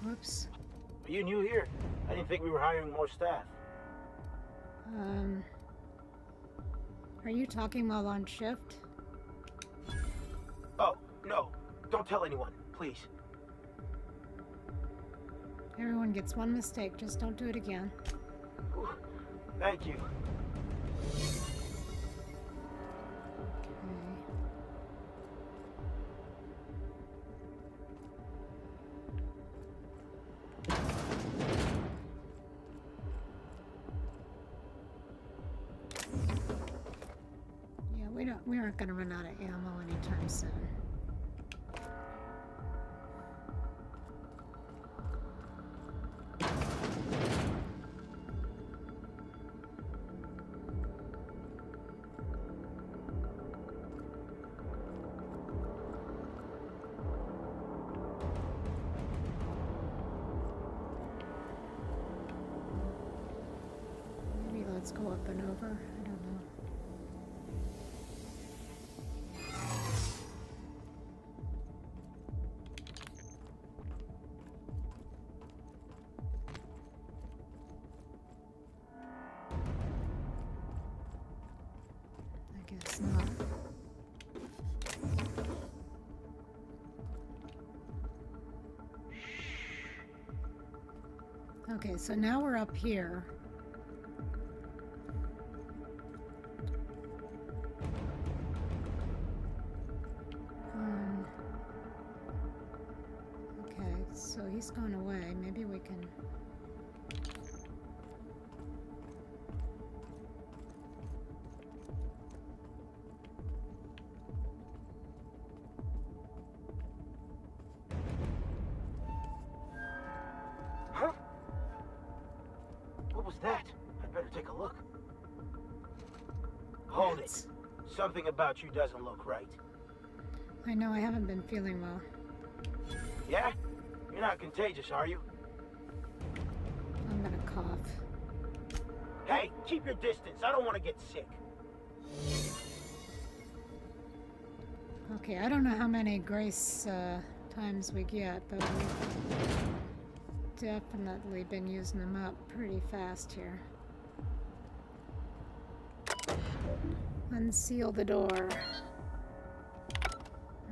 Whoops. Are you new here? I didn't think we were hiring more staff. Are you talking while on shift? Oh, no. Don't tell anyone, please. Everyone gets one mistake, just don't do it again. Whew. Thank you. We aren't going to run out of ammo anytime soon. Maybe let's go up and over. I don't know. Guess not. Okay, so now we're up here. Okay, so he's gone away. Maybe we can... Phineas. Something about you doesn't look right. I know I haven't been feeling well. Yeah? You're not contagious, are you? I'm gonna cough. Hey, keep your distance. I don't want to get sick. Okay, I don't know how many grace times we get, but we've definitely been using them up pretty fast here. Unseal the door.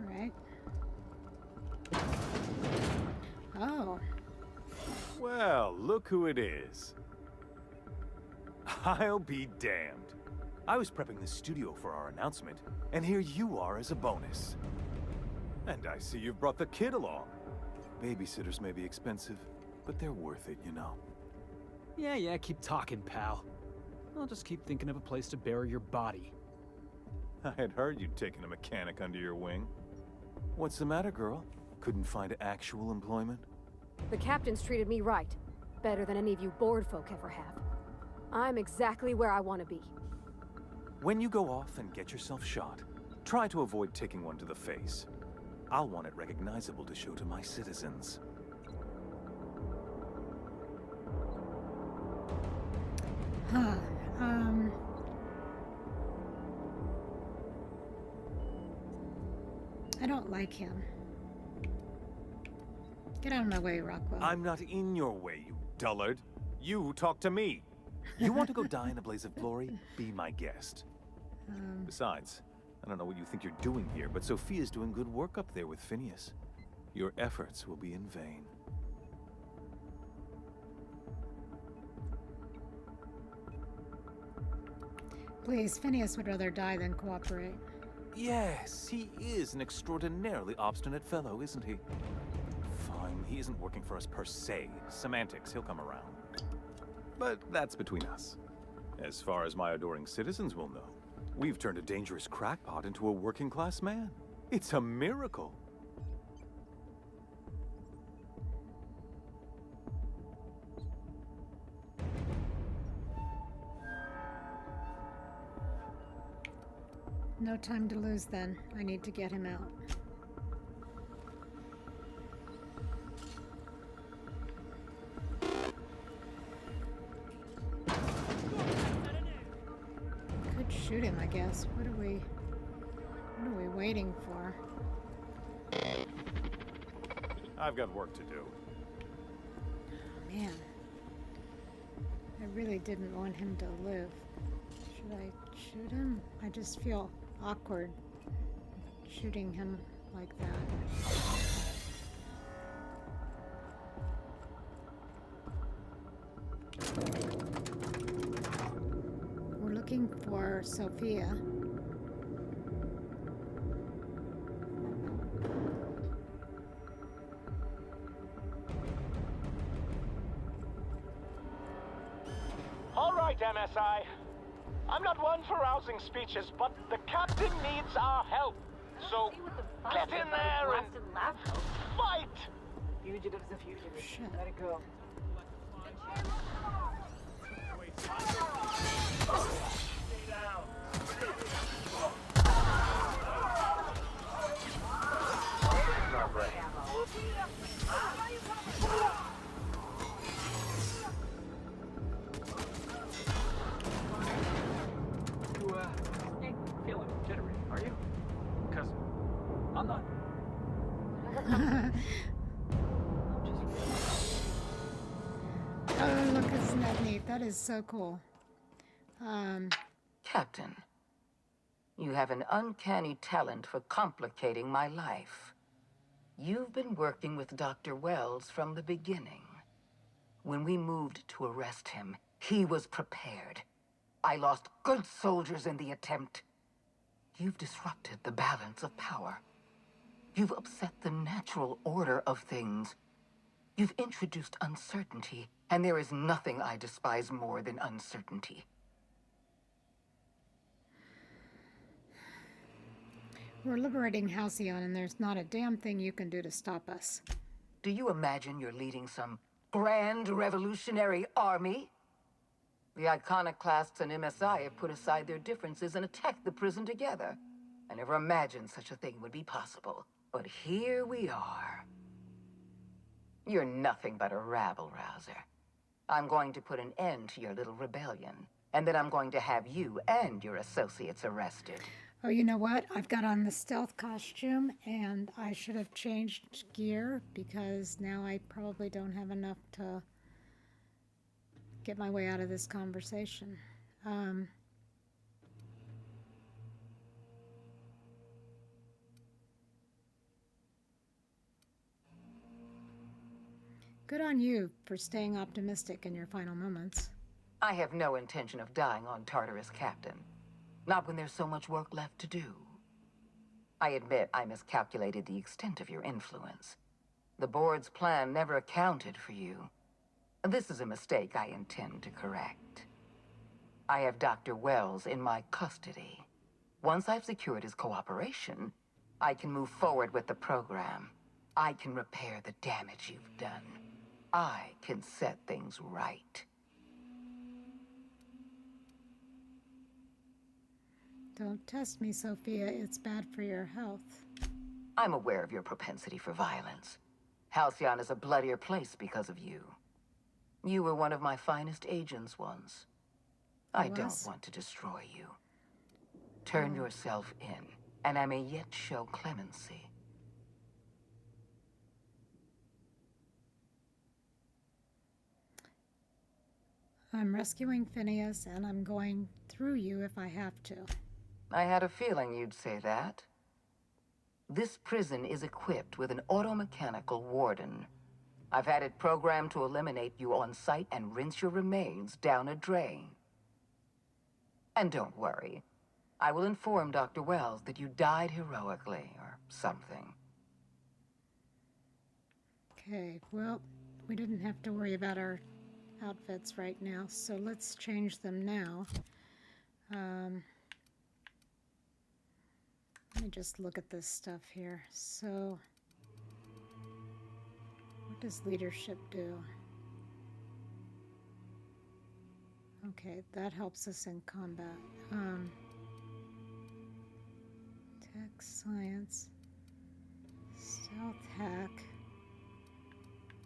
Alright. Oh. Well, look who it is. I'll be damned. I was prepping the studio for our announcement, and here you are as a bonus. And I see you've brought the kid along. Babysitters may be expensive, but they're worth it, you know. Yeah, keep talking, pal. I'll just keep thinking of a place to bury your body. I had heard you'd taken a mechanic under your wing. What's the matter, girl? Couldn't find actual employment? The captain's treated me right. Better than any of you bored folk ever have. I'm exactly where I want to be. When you go off and get yourself shot, try to avoid taking one to the face. I'll want it recognizable to show to my citizens. Huh. I don't like him. Get out of my way, Rockwell. I'm not in your way, you dullard. You talk to me. You want to go die in a blaze of glory? Be my guest. Besides, I don't know what you think you're doing here, but Sophia's doing good work up there with Phineas. Your efforts will be in vain. Please, Phineas would rather die than cooperate. Yes, he is an extraordinarily obstinate fellow, isn't he? Fine, he isn't working for us per se. Semantics, he'll come around. But that's between us. As far as my adoring citizens will know, we've turned a dangerous crackpot into a working-class man. It's a miracle. No time to lose then. I need to get him out. Could shoot him, I guess. What are we waiting for? I've got work to do. Man. I really didn't want him to live. Should I shoot him? I just feel awkward shooting him like that. We're looking for Sophia. All right, MSI. I'm not one for rousing speeches, but the captain needs our help. So get in there and fight! Fugitives are fugitives. Let it go. Stay down. Not right. You, ain't feeling jittery, are you? Because I'm not. Oh, look, isn't that neat? That is so cool. Captain, you have an uncanny talent for complicating my life. You've been working with Dr. Wells from the beginning. When we moved to arrest him, he was prepared. I lost good soldiers in the attempt. You've disrupted the balance of power. You've upset the natural order of things. You've introduced uncertainty, and there is nothing I despise more than uncertainty. We're liberating Halcyon, and there's not a damn thing you can do to stop us. Do you imagine you're leading some grand revolutionary army? The iconoclasts and MSI have put aside their differences and attacked the prison together. I never imagined such a thing would be possible. But here we are. You're nothing but a rabble-rouser. I'm going to put an end to your little rebellion. And then I'm going to have you and your associates arrested. Oh, you know what? I've got on the stealth costume, and I should have changed gear because now I probably don't have enough to get my way out of this conversation. Good on you for staying optimistic in your final moments. I have no intention of dying on Tartarus, Captain. Not when there's so much work left to do. I admit I miscalculated the extent of your influence. The board's plan never accounted for you. This is a mistake I intend to correct. I have Dr. Wells in my custody. Once I've secured his cooperation, I can move forward with the program. I can repair the damage you've done. I can set things right. Don't test me, Sophia. It's bad for your health. I'm aware of your propensity for violence. Halcyon is a bloodier place because of you. You were one of my finest agents once. I don't want to destroy you. Turn yourself in, and I may yet show clemency. I'm rescuing Phineas, and I'm going through you if I have to. I had a feeling you'd say that. This prison is equipped with an automechanical warden. I've had it programmed to eliminate you on sight and rinse your remains down a drain. And don't worry. I will inform Dr. Wells that you died heroically, or something. Okay, well, we didn't have to worry about our outfits right now, so let's change them now. Let me just look at this stuff here. So, what does leadership do? Okay, that helps us in combat. Tech, science, stealth, hack,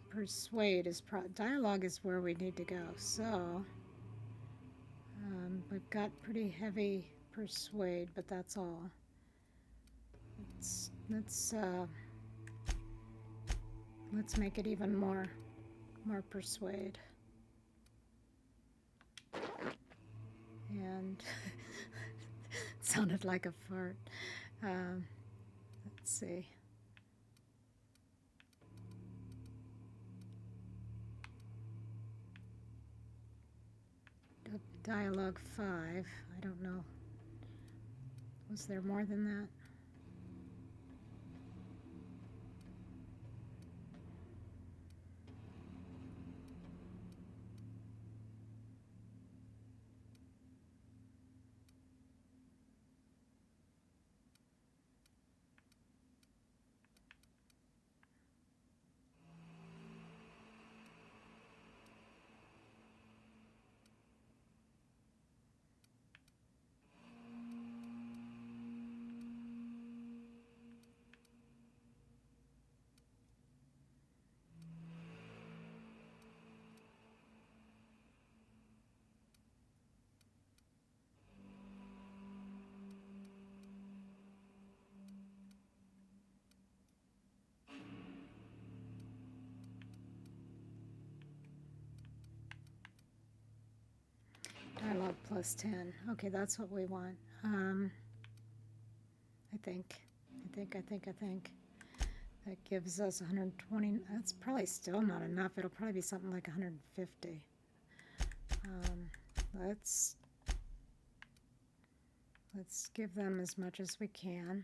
persuade is dialogue is where we need to go. So, we've got pretty heavy persuade, but that's all. Let's make it even more persuade. And it sounded like a fart. Let's see. Dialogue 5. I don't know. Was there more than that? Dialogue plus 10. Okay, that's what we want. I think. That gives us 120. That's probably still not enough. It'll probably be something like 150. Let's give them as much as we can.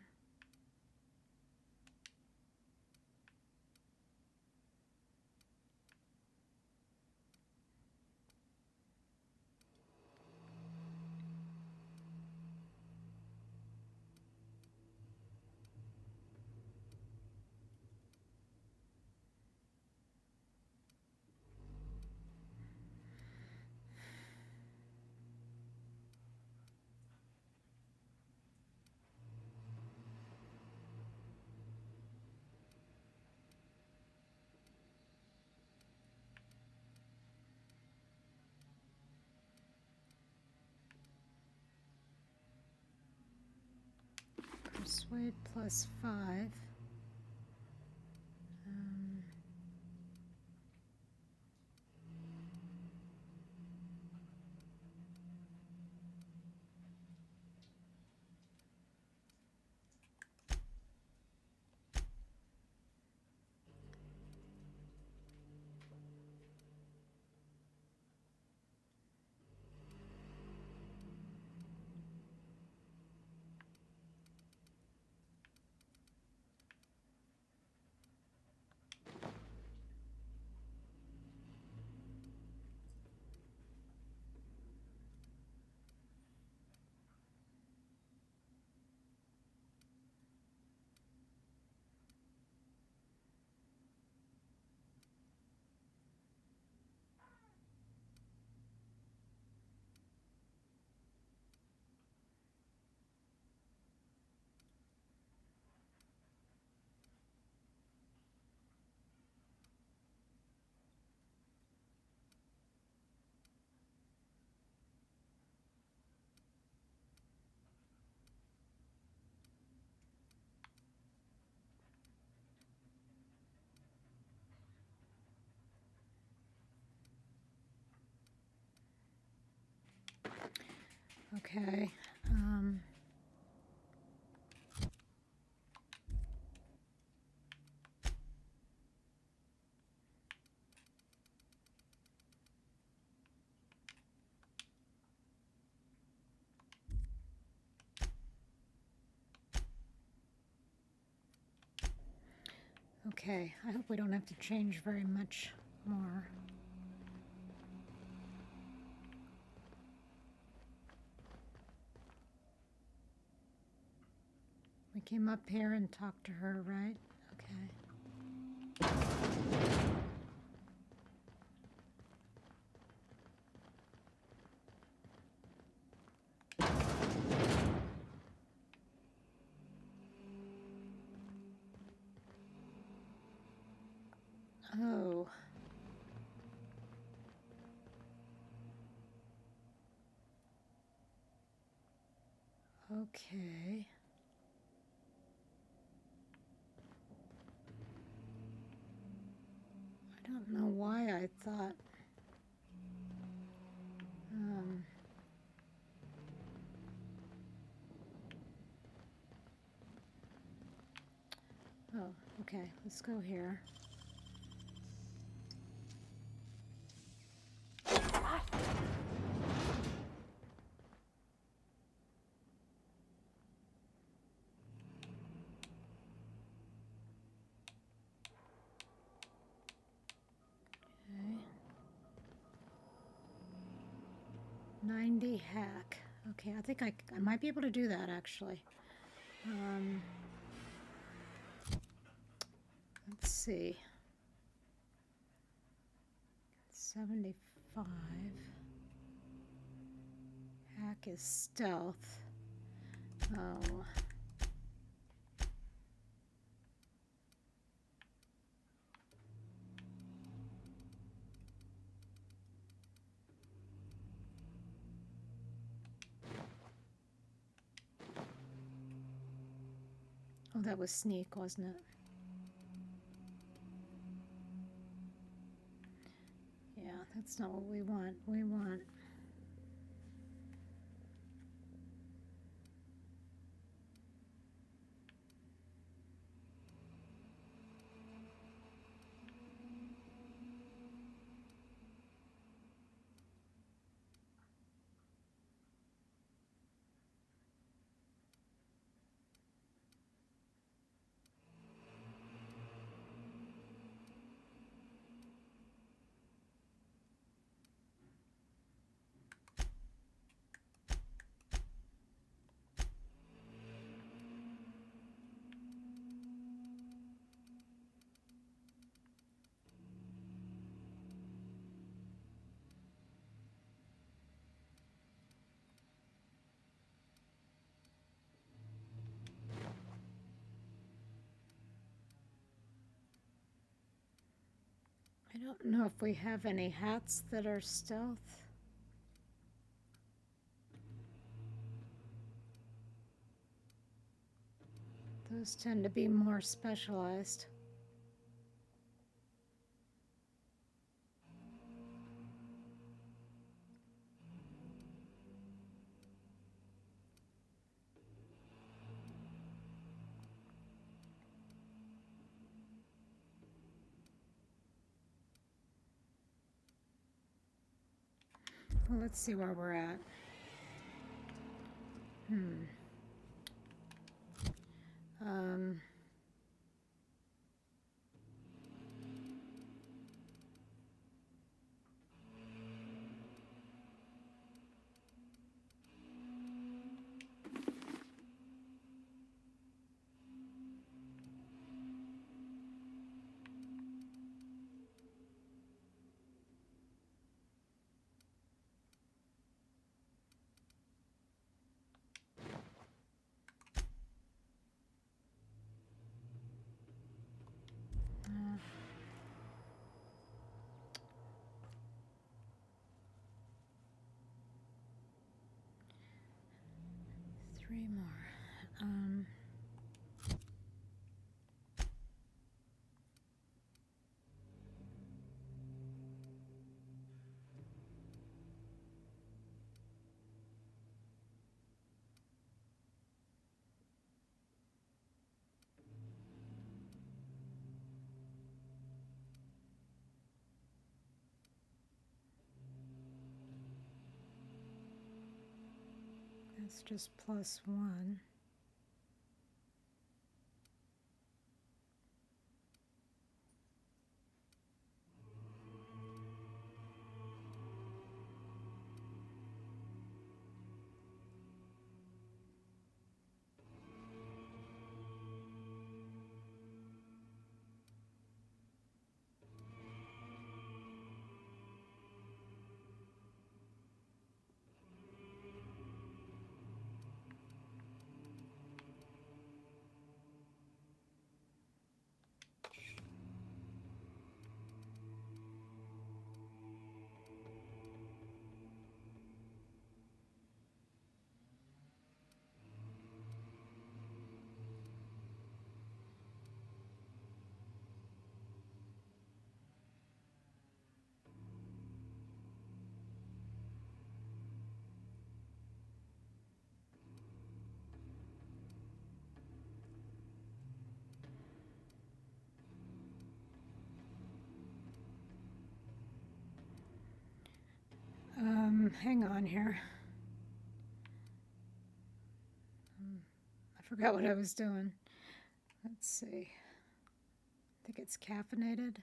Persuade plus 5. Okay. Okay, I hope we don't have to change very much more. We came up here and talked to her, right? Okay. Oh. Okay. I don't know why I thought. Oh, okay. Let's go here. Okay. 90 hack. Okay, I think I might be able to do that actually. Let's see. 75. Hack is stealth. Oh. Oh, that was sneak, wasn't it? Yeah, that's not what we want. We want... I don't know if we have any hats that are stealth. Those tend to be more specialized. Well, let's see where we're at. Three more. That's just +1. Hang on here. I forgot what I was doing. Let's see. I think it's caffeinated.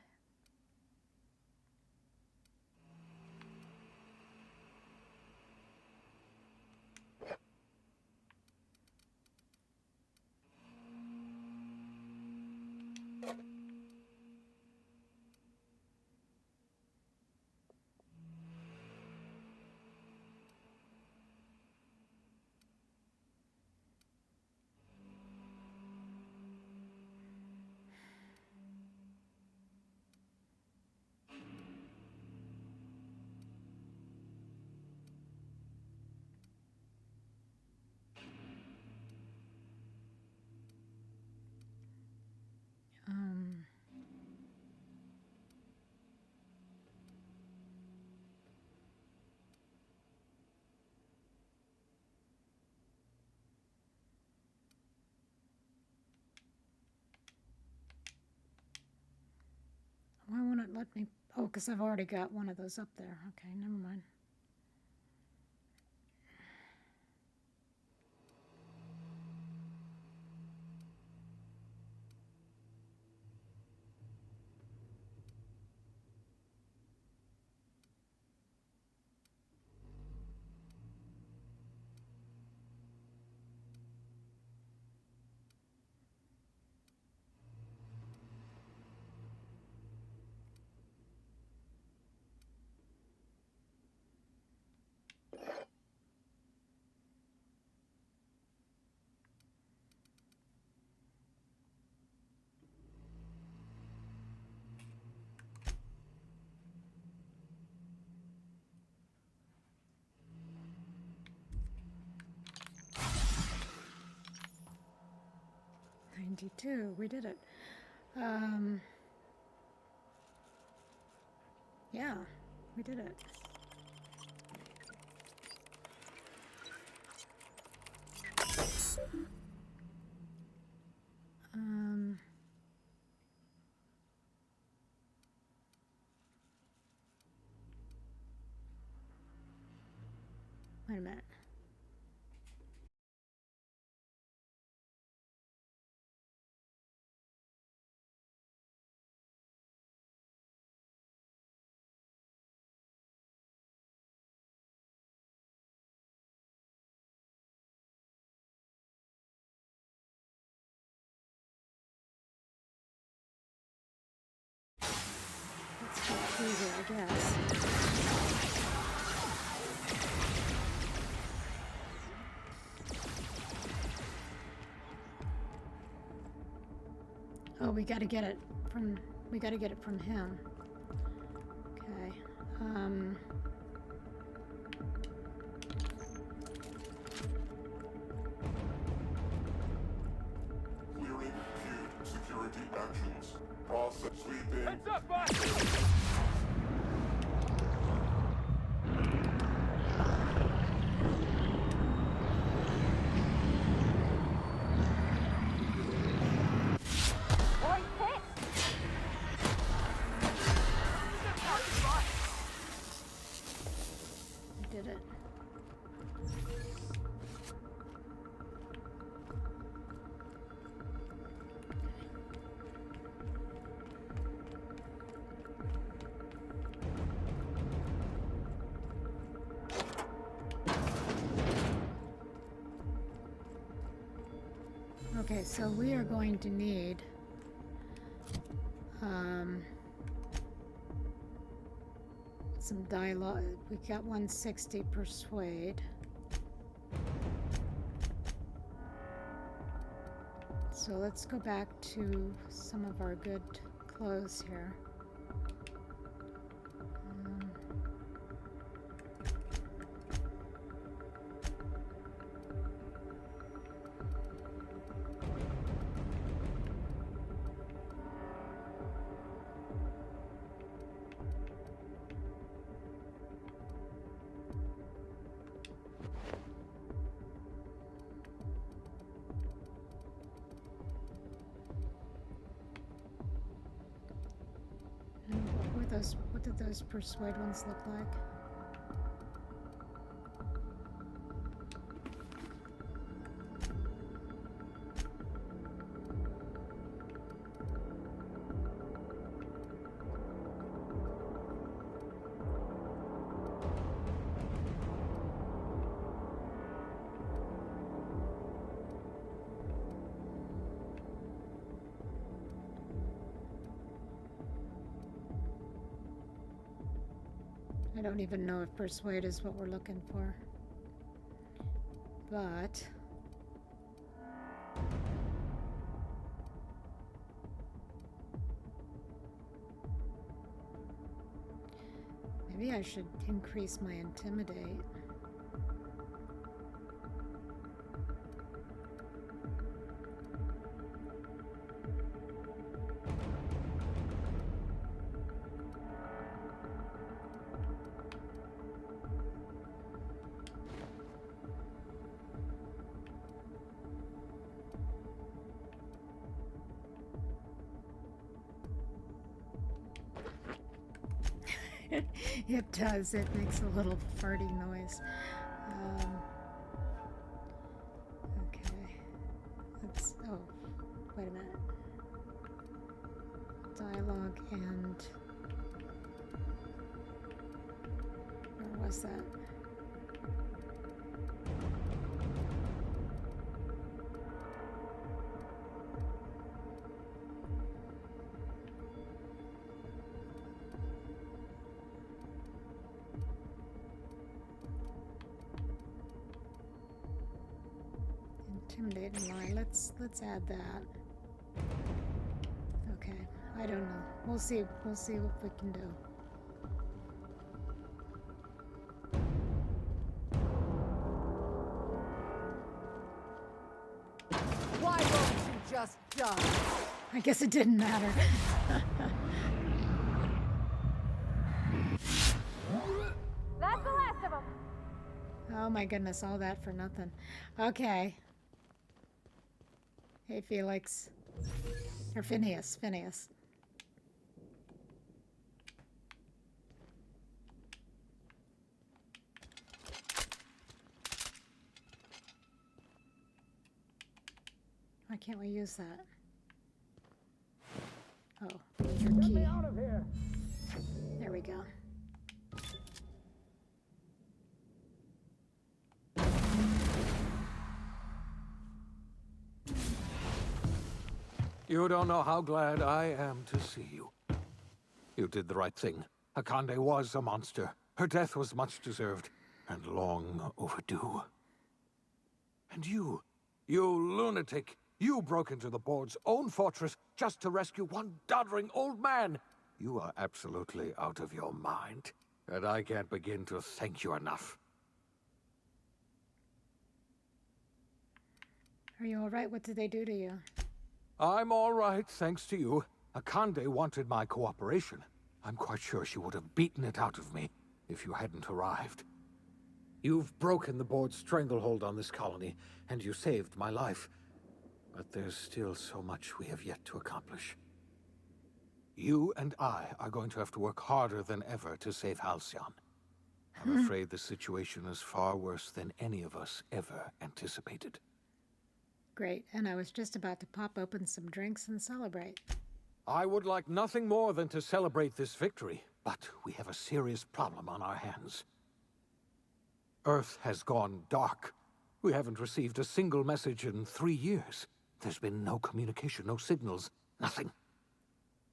Why won't it let me? Oh, because I've already got one of those up there. Okay, never mind. 92. We did it. Yeah, we did it. Wait a minute. Let's go through here, I guess. Oh, we gotta get it from him. Okay. Clearing queued security actions. Process sweeping. Heads up, boss! Did it. Okay, so we are going to need some dialogue. We got 160 persuade. So let's go back to some of our good clothes here. What did those persuade ones look like? I don't even know if persuade is what we're looking for. But maybe I should increase my intimidate. It does. It makes a little farty noise. Okay. Let's. Oh, wait a minute. Dialogue and. Where was that? Intimidate and lie. Let's add that. Okay. I don't know. We'll see. We'll see what we can do. Why won't you just done. I guess it didn't matter. That's the last of them. Oh my goodness, all that for nothing. Okay. Hey, Felix. Or Phineas. Phineas. Why can't we use that? Oh, your key. There we go. You don't know how glad I am to see you. You did the right thing. Akande was a monster. Her death was much deserved, and long overdue. And you lunatic, you broke into the board's own fortress just to rescue one doddering old man. You are absolutely out of your mind, and I can't begin to thank you enough. Are you all right? What did they do to you? I'm all right, thanks to you. Akande wanted my cooperation. I'm quite sure she would have beaten it out of me if you hadn't arrived. You've broken the board's stranglehold on this colony, and you saved my life. But there's still so much we have yet to accomplish. You and I are going to have to work harder than ever to save Halcyon. I'm afraid the situation is far worse than any of us ever anticipated. Great, and I was just about to pop open some drinks and celebrate. I would like nothing more than to celebrate this victory, but we have a serious problem on our hands. Earth has gone dark. We haven't received a single message in 3 years. There's been no communication, no signals, nothing.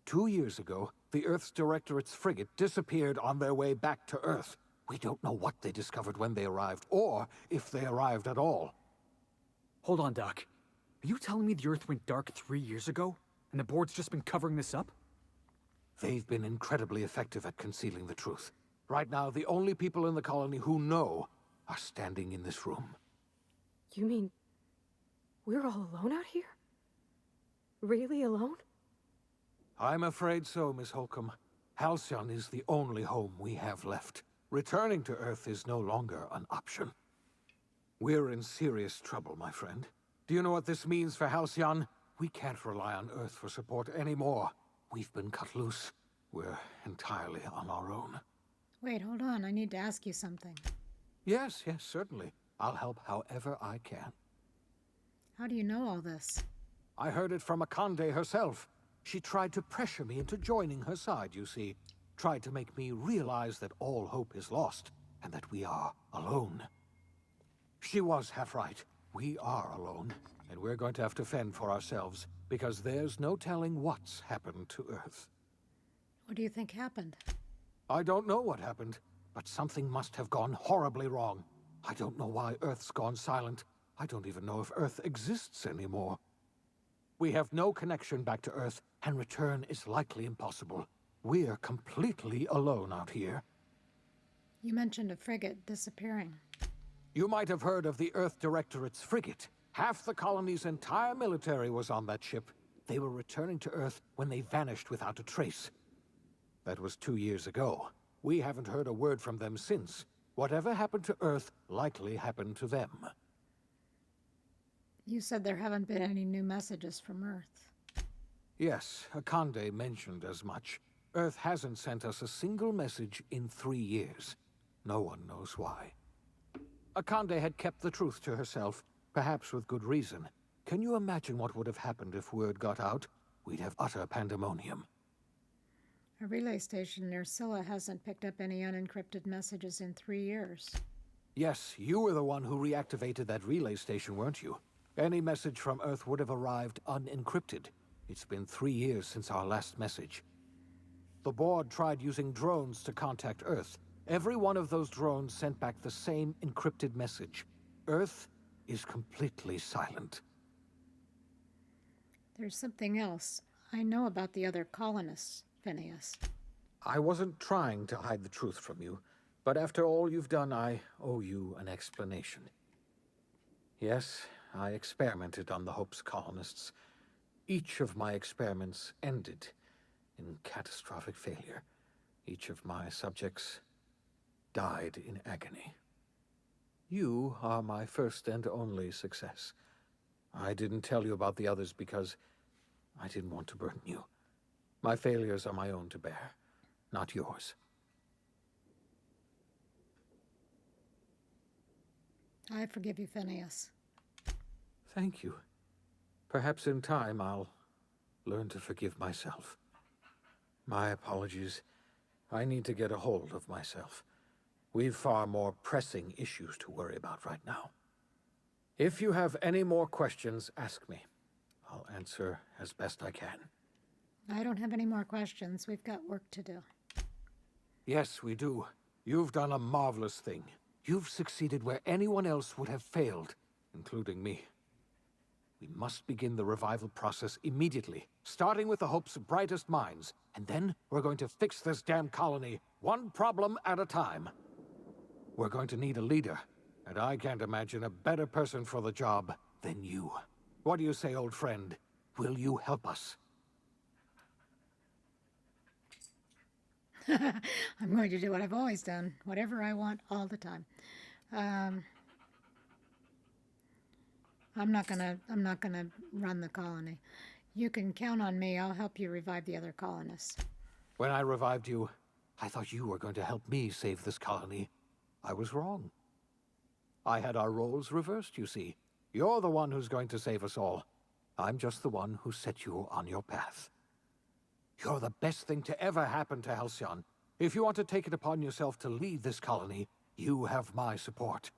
2 years ago, the Earth's Directorate's frigate disappeared on their way back to Earth. We don't know what they discovered when they arrived, or if they arrived at all. Hold on, Doc. Are you telling me the Earth went dark 3 years ago, and the board's just been covering this up? They've been incredibly effective at concealing the truth. Right now, the only people in the colony who know are standing in this room. You mean we're all alone out here? Really alone? I'm afraid so, Miss Holcomb. Halcyon is the only home we have left. Returning to Earth is no longer an option. We're in serious trouble, my friend. Do you know what this means for Halcyon? We can't rely on Earth for support anymore. We've been cut loose. We're entirely on our own. Wait, hold on. I need to ask you something. Yes, certainly. I'll help however I can. How do you know all this? I heard it from Akande herself. She tried to pressure me into joining her side, you see. Tried to make me realize that all hope is lost, and that we are alone. She was half right. We are alone, and we're going to have to fend for ourselves, because there's no telling what's happened to Earth. What do you think happened? I don't know what happened, but something must have gone horribly wrong. I don't know why Earth's gone silent. I don't even know if Earth exists anymore. We have no connection back to Earth, and return is likely impossible. We're completely alone out here. You mentioned a frigate disappearing. You might have heard of the Earth Directorate's frigate. Half the colony's entire military was on that ship. They were returning to Earth when they vanished without a trace. That was 2 years ago. We haven't heard a word from them since. Whatever happened to Earth likely happened to them. You said there haven't been any new messages from Earth. Yes, Akande mentioned as much. Earth hasn't sent us a single message in 3 years. No one knows why. Akande had kept the truth to herself, perhaps with good reason. Can you imagine what would have happened if word got out? We'd have utter pandemonium. A relay station near Scylla hasn't picked up any unencrypted messages in 3 years. Yes, you were the one who reactivated that relay station, weren't you? Any message from Earth would have arrived unencrypted. It's been 3 years since our last message. The board tried using drones to contact Earth. Every one of those drones sent back the same encrypted message. Earth is completely silent. There's something else. I know about the other colonists, Phineas. I wasn't trying to hide the truth from you, but after all you've done, I owe you an explanation. Yes, I experimented on the Hope's colonists. Each of my experiments ended in catastrophic failure. Each of my subjects died in agony. You are my first and only success. I didn't tell you about the others because I didn't want to burden you. My failures are my own to bear, not yours. I forgive you, Phineas. Thank you. Perhaps in time I'll learn to forgive myself. My apologies. I need to get a hold of myself. We've far more pressing issues to worry about right now. If you have any more questions, ask me. I'll answer as best I can. I don't have any more questions. We've got work to do. Yes, we do. You've done a marvelous thing. You've succeeded where anyone else would have failed, including me. We must begin the revival process immediately, starting with the Hope's brightest minds, and then we're going to fix this damn colony, one problem at a time. We're going to need a leader, and I can't imagine a better person for the job than you. What do you say, old friend? Will you help us? I'm going to do what I've always done, whatever I want all the time. I'm not gonna run the colony. You can count on me. I'll help you revive the other colonists. When I revived you, I thought you were going to help me save this colony. I was wrong. I had our roles reversed, you see. You're the one who's going to save us all. I'm just the one who set you on your path. You're the best thing to ever happen to Halcyon. If you want to take it upon yourself to lead this colony, you have my support.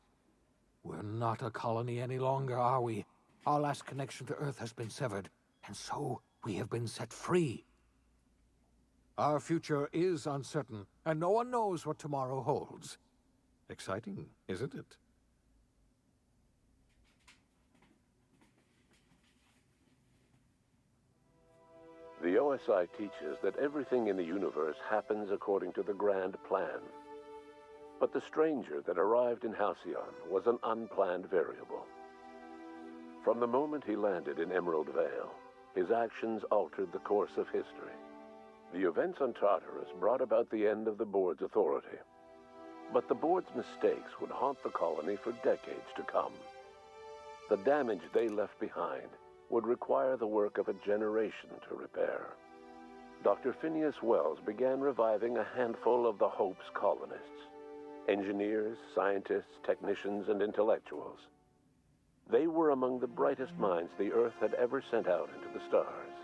We're not a colony any longer, are we? Our last connection to Earth has been severed, and so we have been set free. Our future is uncertain, and no one knows what tomorrow holds. Exciting, isn't it? The OSI teaches that everything in the universe happens according to the grand plan. But the stranger that arrived in Halcyon was an unplanned variable. From the moment he landed in Emerald Vale, his actions altered the course of history. The events on Tartarus brought about the end of the board's authority. But the board's mistakes would haunt the colony for decades to come. The damage they left behind would require the work of a generation to repair. Dr. Phineas Wells began reviving a handful of the Hope's colonists. Engineers, scientists, technicians, and intellectuals. They were among the brightest minds the Earth had ever sent out into the stars.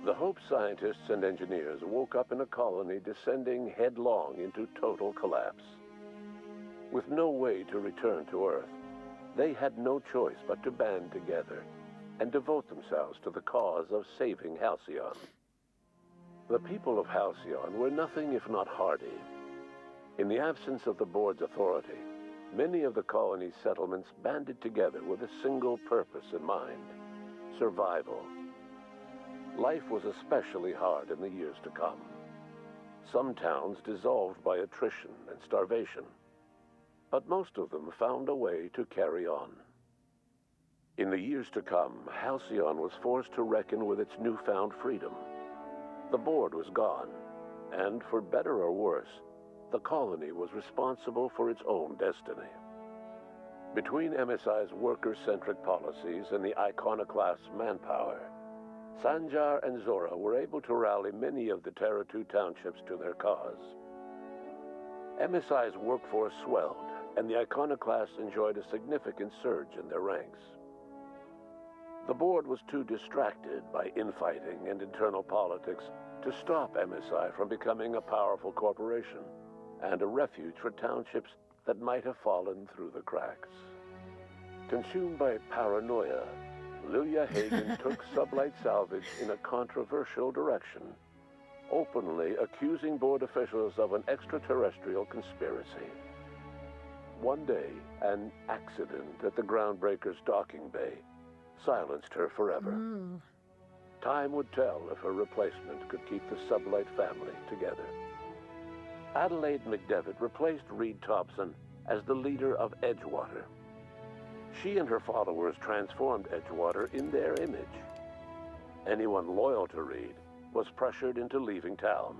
The Hope scientists and engineers woke up in a colony descending headlong into total collapse. With no way to return to Earth, they had no choice but to band together and devote themselves to the cause of saving Halcyon. The people of Halcyon were nothing if not hardy. In the absence of the board's authority, many of the colony's settlements banded together with a single purpose in mind: survival. Life was especially hard in the years to come. Some towns dissolved by attrition and starvation, but most of them found a way to carry on. In the years to come, Halcyon was forced to reckon with its newfound freedom. The board was gone, and for better or worse, the colony was responsible for its own destiny. Between MSI's worker-centric policies and the iconoclast's manpower, Sanjar and Zora were able to rally many of the Terra 2 townships to their cause. MSI's workforce swelled, and the iconoclasts enjoyed a significant surge in their ranks. The board was too distracted by infighting and internal politics to stop MSI from becoming a powerful corporation and a refuge for townships that might have fallen through the cracks. Consumed by paranoia, Lilia Hagen took Sublight Salvage in a controversial direction, openly accusing board officials of an extraterrestrial conspiracy. One day, an accident at the Groundbreaker's docking bay silenced her forever. Time would tell if her replacement could keep the Sublight family together. Adelaide McDevitt replaced Reed Thompson as the leader of Edgewater. She and her followers transformed Edgewater in their image. Anyone loyal to Reed was pressured into leaving town,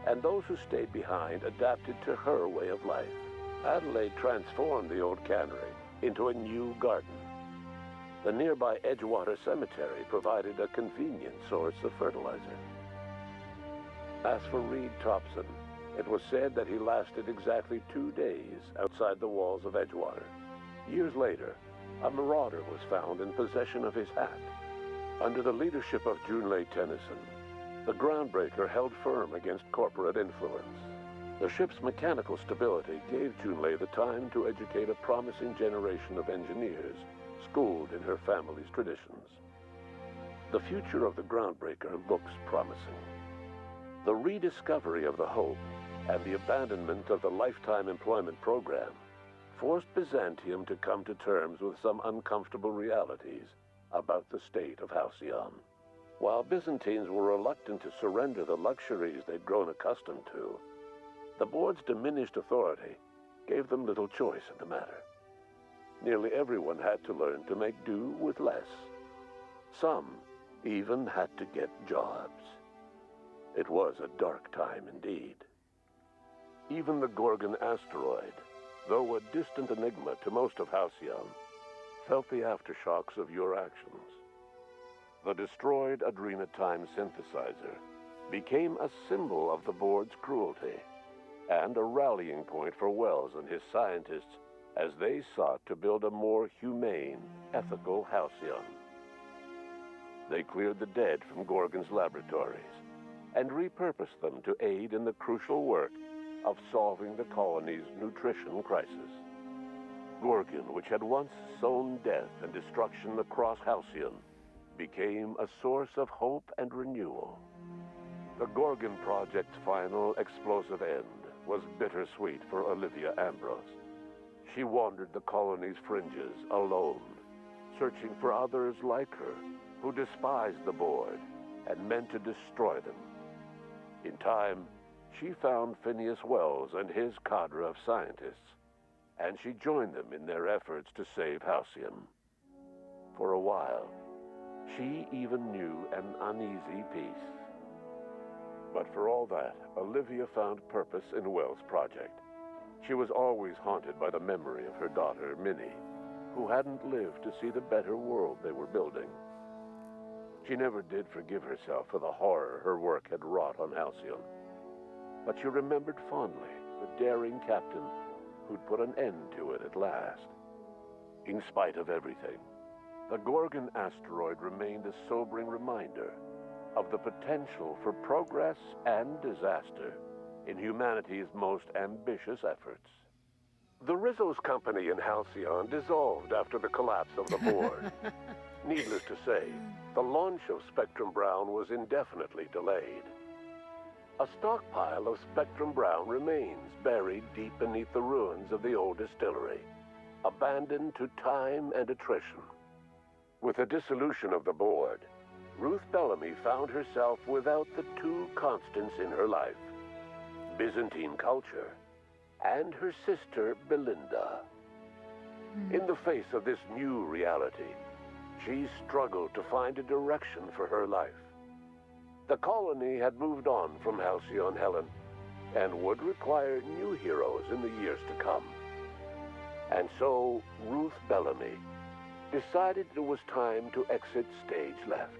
and those who stayed behind adapted to her way of life. Adelaide transformed the old cannery into a new garden. The nearby Edgewater Cemetery provided a convenient source of fertilizer. As for Reed Thompson, it was said that he lasted exactly 2 days outside the walls of Edgewater. Years later, a marauder was found in possession of his hat. Under the leadership of Junlei Tennyson, the groundbreaker held firm against corporate influence. The ship's mechanical stability gave Junlei the time to educate a promising generation of engineers schooled in her family's traditions. The future of the groundbreaker looks promising. The rediscovery of the Hope and the abandonment of the lifetime employment program forced Byzantium to come to terms with some uncomfortable realities about the state of Halcyon. While Byzantines were reluctant to surrender the luxuries they'd grown accustomed to, the board's diminished authority gave them little choice in the matter. Nearly everyone had to learn to make do with less. Some even had to get jobs. It was a dark time indeed. Even the Gorgon asteroid, though a distant enigma to most of Halcyon, felt the aftershocks of your actions. The destroyed Adrenatime synthesizer became a symbol of the board's cruelty and a rallying point for Wells and his scientists as they sought to build a more humane, ethical Halcyon. They cleared the dead from Gorgon's laboratories and repurposed them to aid in the crucial work of solving the colony's nutrition crisis. Gorgon, which had once sown death and destruction across Halcyon, became a source of hope and renewal. The Gorgon Project's final explosive end was bittersweet for Olivia Ambrose. She wandered the colony's fringes alone, searching for others like her who despised the board and meant to destroy them. In time, she found Phineas Wells and his cadre of scientists, and she joined them in their efforts to save Halcyon. For a while, she even knew an uneasy peace. But for all that, Olivia found purpose in Wells' project. She was always haunted by the memory of her daughter, Minnie, who hadn't lived to see the better world they were building. She never did forgive herself for the horror her work had wrought on Halcyon, but she remembered fondly the daring captain who'd put an end to it at last. In spite of everything, the Gorgon asteroid remained a sobering reminder of the potential for progress and disaster in humanity's most ambitious efforts. The Rizzo's company in Halcyon dissolved after the collapse of the board. Needless to say, the launch of Spectrum Brown was indefinitely delayed. A stockpile of Spectrum Brown remains buried deep beneath the ruins of the old distillery, abandoned to time and attrition. With the dissolution of the board, Ruth Bellamy found herself without the two constants in her life: Byzantine culture and her sister Belinda. In the face of this new reality, she struggled to find a direction for her life. The colony had moved on from Halcyon Helen and would require new heroes in the years to come. And so Ruth Bellamy decided it was time to exit stage left.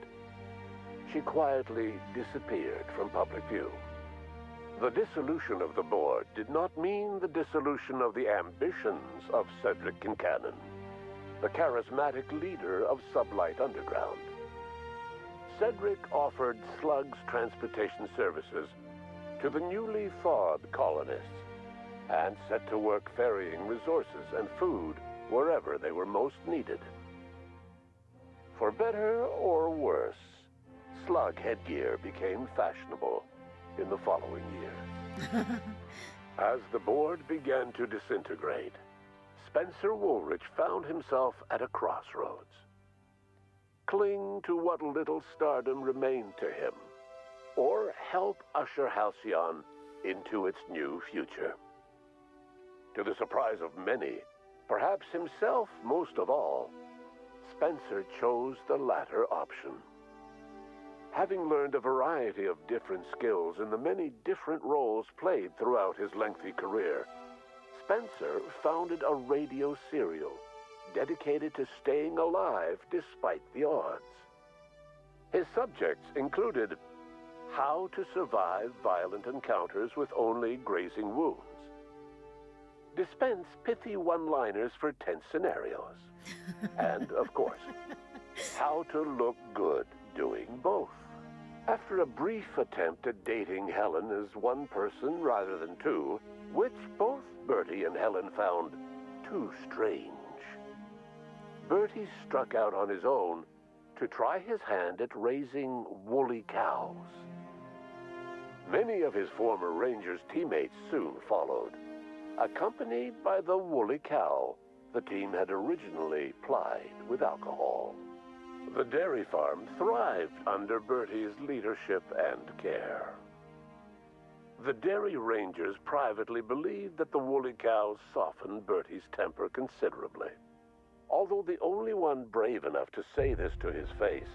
She quietly disappeared from public view. The dissolution of the board did not mean the dissolution of the ambitions of Cedric Kincannon, the charismatic leader of Sublight Underground. Cedric offered Slug's transportation services to the newly thawed colonists and set to work ferrying resources and food wherever they were most needed. For better or worse, Slug headgear became fashionable in the following year. As the board began to disintegrate, Spencer Woolrich found himself at a crossroads. Cling to what little stardom remained to him, or help usher Halcyon into its new future. To the surprise of many, perhaps himself most of all, Spencer chose the latter option. Having learned a variety of different skills in the many different roles played throughout his lengthy career, Spencer founded a radio serial dedicated to staying alive despite the odds. His subjects included how to survive violent encounters with only grazing wounds, dispense pithy one-liners for tense scenarios, and, of course, how to look good doing both. After a brief attempt at dating Helen as one person rather than two, which both Bertie and Helen found too strange, Bertie struck out on his own to try his hand at raising woolly cows. Many of his former Rangers teammates soon followed, accompanied by the woolly cow the team had originally plied with alcohol. The dairy farm thrived under Bertie's leadership and care. The Dairy Rangers privately believed that the woolly cows softened Bertie's temper considerably, although the only one brave enough to say this to his face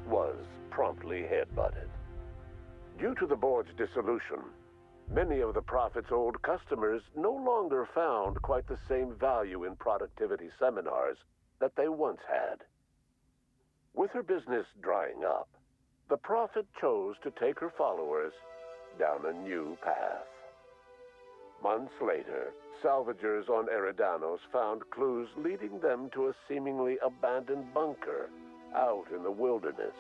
was promptly headbutted. Due to the board's dissolution, many of the Prophet's old customers no longer found quite the same value in productivity seminars that they once had. With her business drying up, the Prophet chose to take her followers down a new path. Months later, salvagers on Eridanos found clues leading them to a seemingly abandoned bunker out in the wilderness.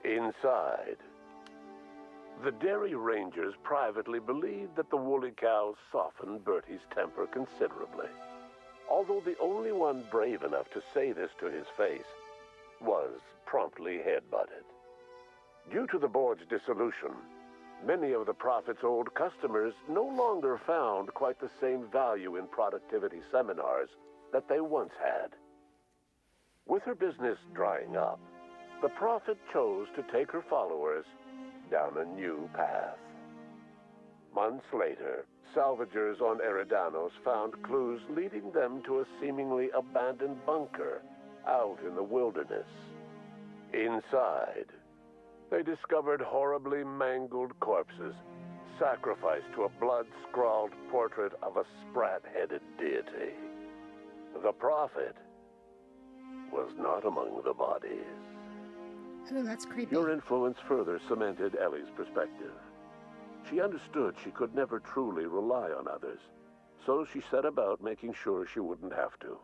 Inside, the Dairy Rangers privately believed that the woolly cows softened Bertie's temper considerably, although the only one brave enough to say this to his face was promptly headbutted. Due to the board's dissolution, many of the Prophet's old customers no longer found quite the same value in productivity seminars that they once had. With her business drying up, the Prophet chose to take her followers down a new path. Months later, salvagers on Eridanos found clues leading them to a seemingly abandoned bunker out in the wilderness. Inside, they discovered horribly mangled corpses, sacrificed to a blood-scrawled portrait of a sprat-headed deity. The Prophet was not among the bodies. Oh, that's creepy. Your influence further cemented Ellie's perspective. She understood she could never truly rely on others, so she set about making sure she wouldn't have to.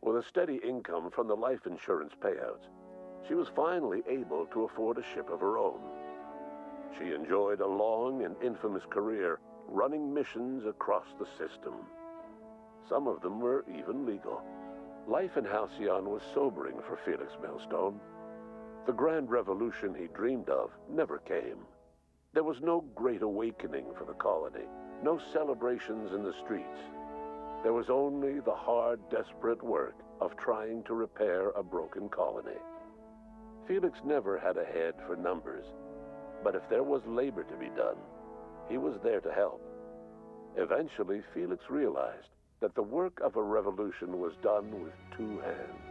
With a steady income from the life insurance payouts, she was finally able to afford a ship of her own. She enjoyed a long and infamous career running missions across the system. Some of them were even legal. Life in Halcyon was sobering for Felix Millstone. The grand revolution he dreamed of never came. There was no great awakening for the colony, no celebrations in the streets. There was only the hard, desperate work of trying to repair a broken colony. Felix never had a head for numbers, but if there was labor to be done, he was there to help. Eventually, Felix realized that the work of a revolution was done with two hands.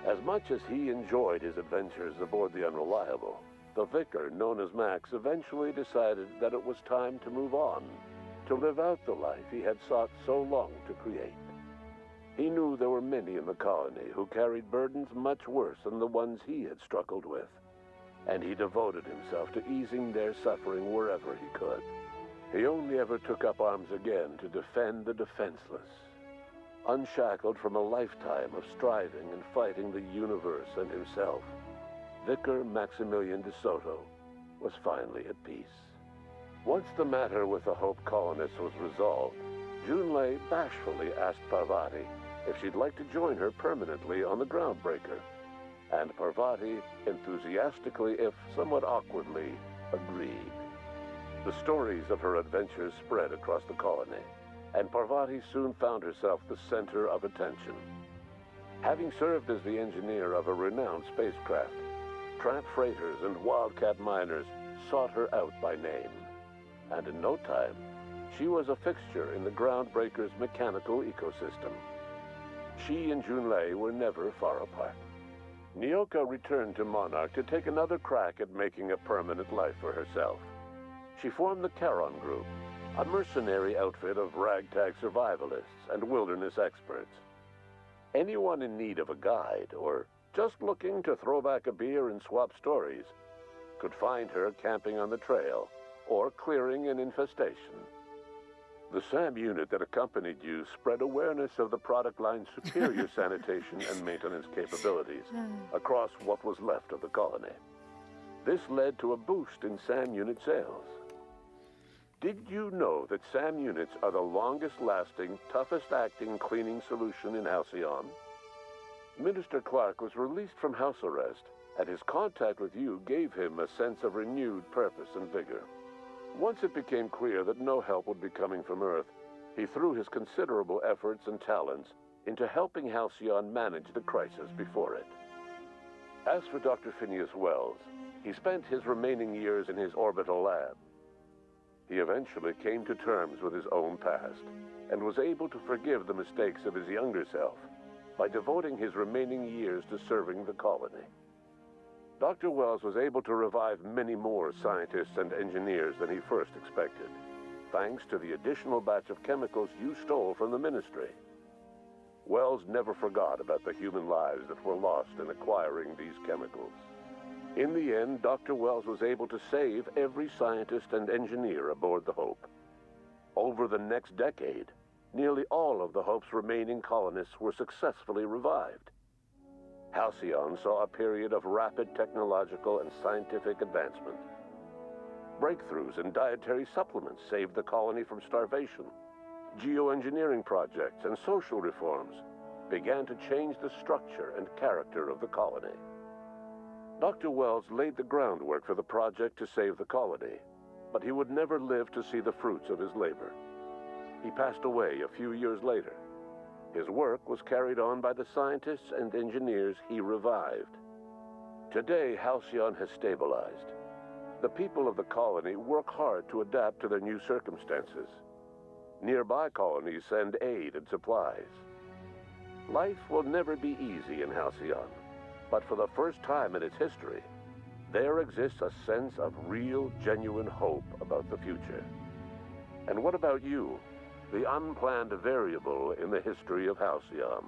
As much as he enjoyed his adventures aboard the Unreliable, the vicar, known as Max, eventually decided that it was time to move on, to live out the life he had sought so long to create. He knew there were many in the colony who carried burdens much worse than the ones he had struggled with, and he devoted himself to easing their suffering wherever he could. He only ever took up arms again to defend the defenseless. Unshackled from a lifetime of striving and fighting the universe and himself, Vicar Maximilian de Soto was finally at peace. Once the matter with the Hope colonists was resolved, Junlei bashfully asked Parvati if she'd like to join her permanently on the Groundbreaker, and Parvati enthusiastically, if somewhat awkwardly, agreed. The stories of her adventures spread across the colony, and Parvati soon found herself the center of attention. Having served as the engineer of a renowned spacecraft, tramp freighters and wildcat miners sought her out by name, and in no time, she was a fixture in the Groundbreaker's mechanical ecosystem. She and Junlei were never far apart. Nyoka returned to Monarch to take another crack at making a permanent life for herself. She formed the Charon Group, a mercenary outfit of ragtag survivalists and wilderness experts. Anyone in need of a guide, or just looking to throw back a beer and swap stories, could find her camping on the trail or clearing an infestation. The SAM unit that accompanied you spread awareness of the product line's superior sanitation and maintenance capabilities across what was left of the colony. This led to a boost in SAM unit sales. Did you know that SAM units are the longest-lasting, toughest-acting cleaning solution in Halcyon? Minister Clark was released from house arrest, and his contact with you gave him a sense of renewed purpose and vigor. Once it became clear that no help would be coming from Earth, he threw his considerable efforts and talents into helping Halcyon manage the crisis before it. As for Dr. Phineas Wells, he spent his remaining years in his orbital lab. He eventually came to terms with his own past, and was able to forgive the mistakes of his younger self by devoting his remaining years to serving the colony. Dr. Wells was able to revive many more scientists and engineers than he first expected, thanks to the additional batch of chemicals you stole from the Ministry. Wells never forgot about the human lives that were lost in acquiring these chemicals. In the end, Dr. Wells was able to save every scientist and engineer aboard the Hope. Over the next decade, nearly all of the Hope's remaining colonists were successfully revived. Halcyon saw a period of rapid technological and scientific advancement. Breakthroughs in dietary supplements saved the colony from starvation. Geoengineering projects and social reforms began to change the structure and character of the colony. Dr. Wells laid the groundwork for the project to save the colony, but he would never live to see the fruits of his labor. He passed away a few years later. His work was carried on by the scientists and engineers he revived. Today, Halcyon has stabilized. The people of the colony work hard to adapt to their new circumstances. Nearby colonies send aid and supplies. Life will never be easy in Halcyon, but for the first time in its history, there exists a sense of real, genuine hope about the future. And what about you, the unplanned variable in the history of Halcyon?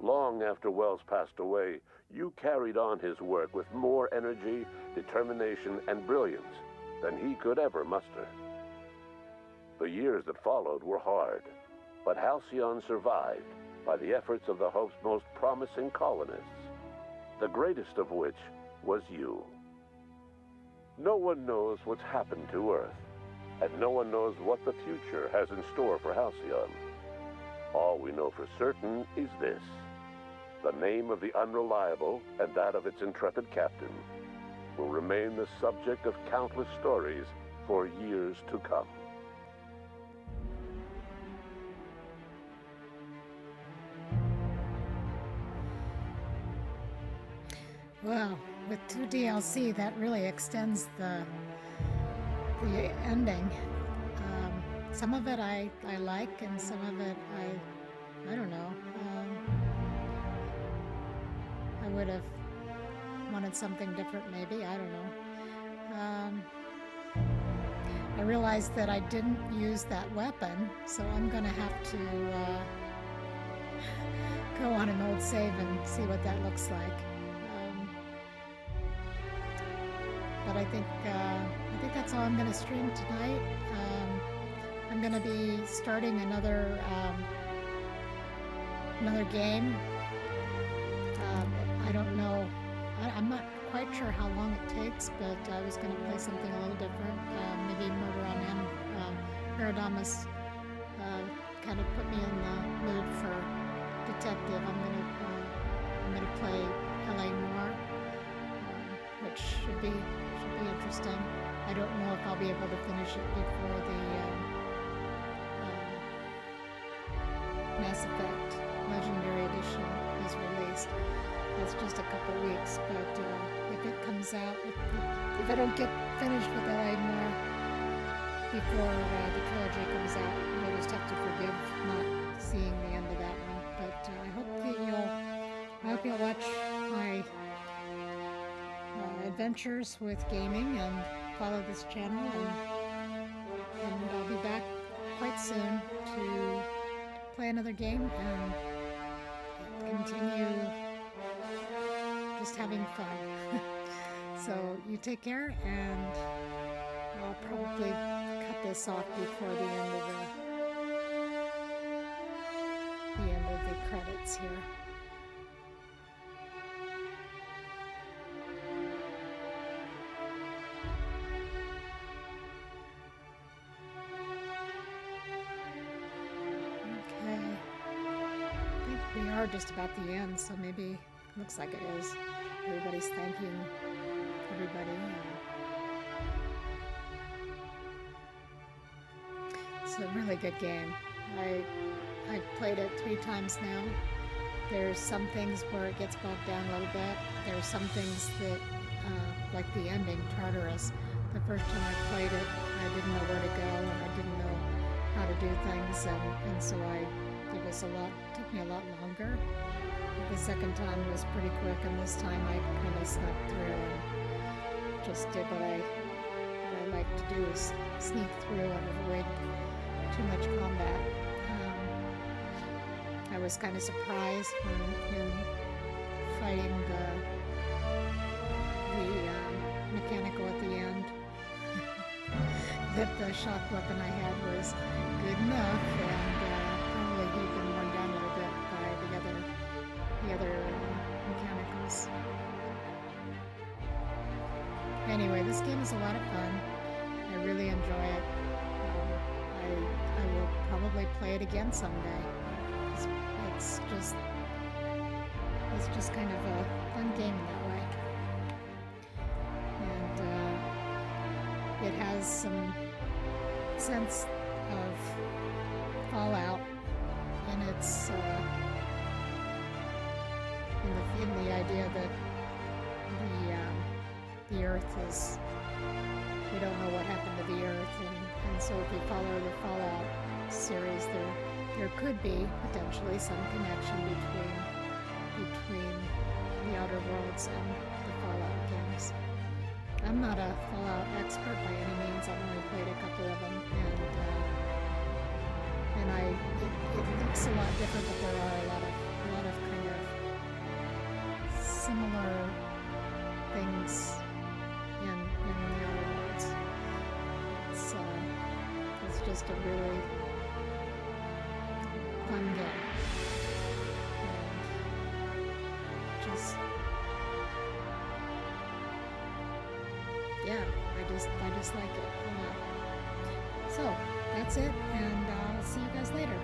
Long after Wells passed away, you carried on his work with more energy, determination, and brilliance than he could ever muster. The years that followed were hard, but Halcyon survived by the efforts of the Hope's most promising colonists, the greatest of which was you. No one knows what's happened to Earth, and no one knows what the future has in store for Halcyon. All we know for certain is this: the name of the Unreliable and that of its intrepid captain will remain the subject of countless stories for years to come. Well, with 2 DLC, that really extends the ending. Some of it I like, and some of it I don't know. I would have wanted something different, maybe. I don't know. I realized that I didn't use that weapon, so I'm gonna have to go on an old save and see what that looks like. But I think that's all I'm going to stream tonight. I'm going to be starting another game. I don't know. I'm not quite sure how long it takes, but I was going to play something a little different. Maybe Murder on M. Paradamas kind of put me in the mood for detective. I'm gonna play L.A. Noire, which should be interesting. I don't know if I'll be able to finish it before the Mass Effect Legendary Edition is released. That's just a couple weeks, but if it comes out, if I don't get finished with L.A. Noire before the trilogy comes out, you'll just have to forgive not seeing the end of that one. But I hope you'll watch my adventures with gaming and follow this channel, and I'll be back quite soon to play another game and continue just having fun. So you take care, and I'll probably cut this off before the end of the credits here. Okay. I think we are just about the end, so maybe looks like it is. Everybody's thanking everybody. It's a really good game. I've played it 3 times now. There's some things where it gets bogged down a little bit. There's some things that, like the ending, Tartarus. The first time I played it, I didn't know where to go, and I didn't know how to do things, and so it took me a lot longer. The second time was pretty quick, and this time I kind of snuck through and just did what I like to do, is sneak through and avoid too much combat. I was kind of surprised when fighting the mechanical at the end that the shock weapon I had was good enough, and probably he'd been worn down a little bit by the other mechanicals. Anyway, this game is a lot of fun. I really enjoy it. I will probably play it again someday. It's just kind of a fun game in that way. And it has some sense of Fallout in its in the idea that the Earth is, we don't know what happened to the Earth, and so if you follow the Fallout series, there could be potentially some connection between the Outer Worlds and the Fallout games. I'm not a Fallout expert by any means. I've only played a couple of them, and it looks a lot different, but there are a lot of kind of similar things in the Outer Worlds. It's just a really fun game. And yeah, I just like it a lot. So that's it, and I'll see you guys later.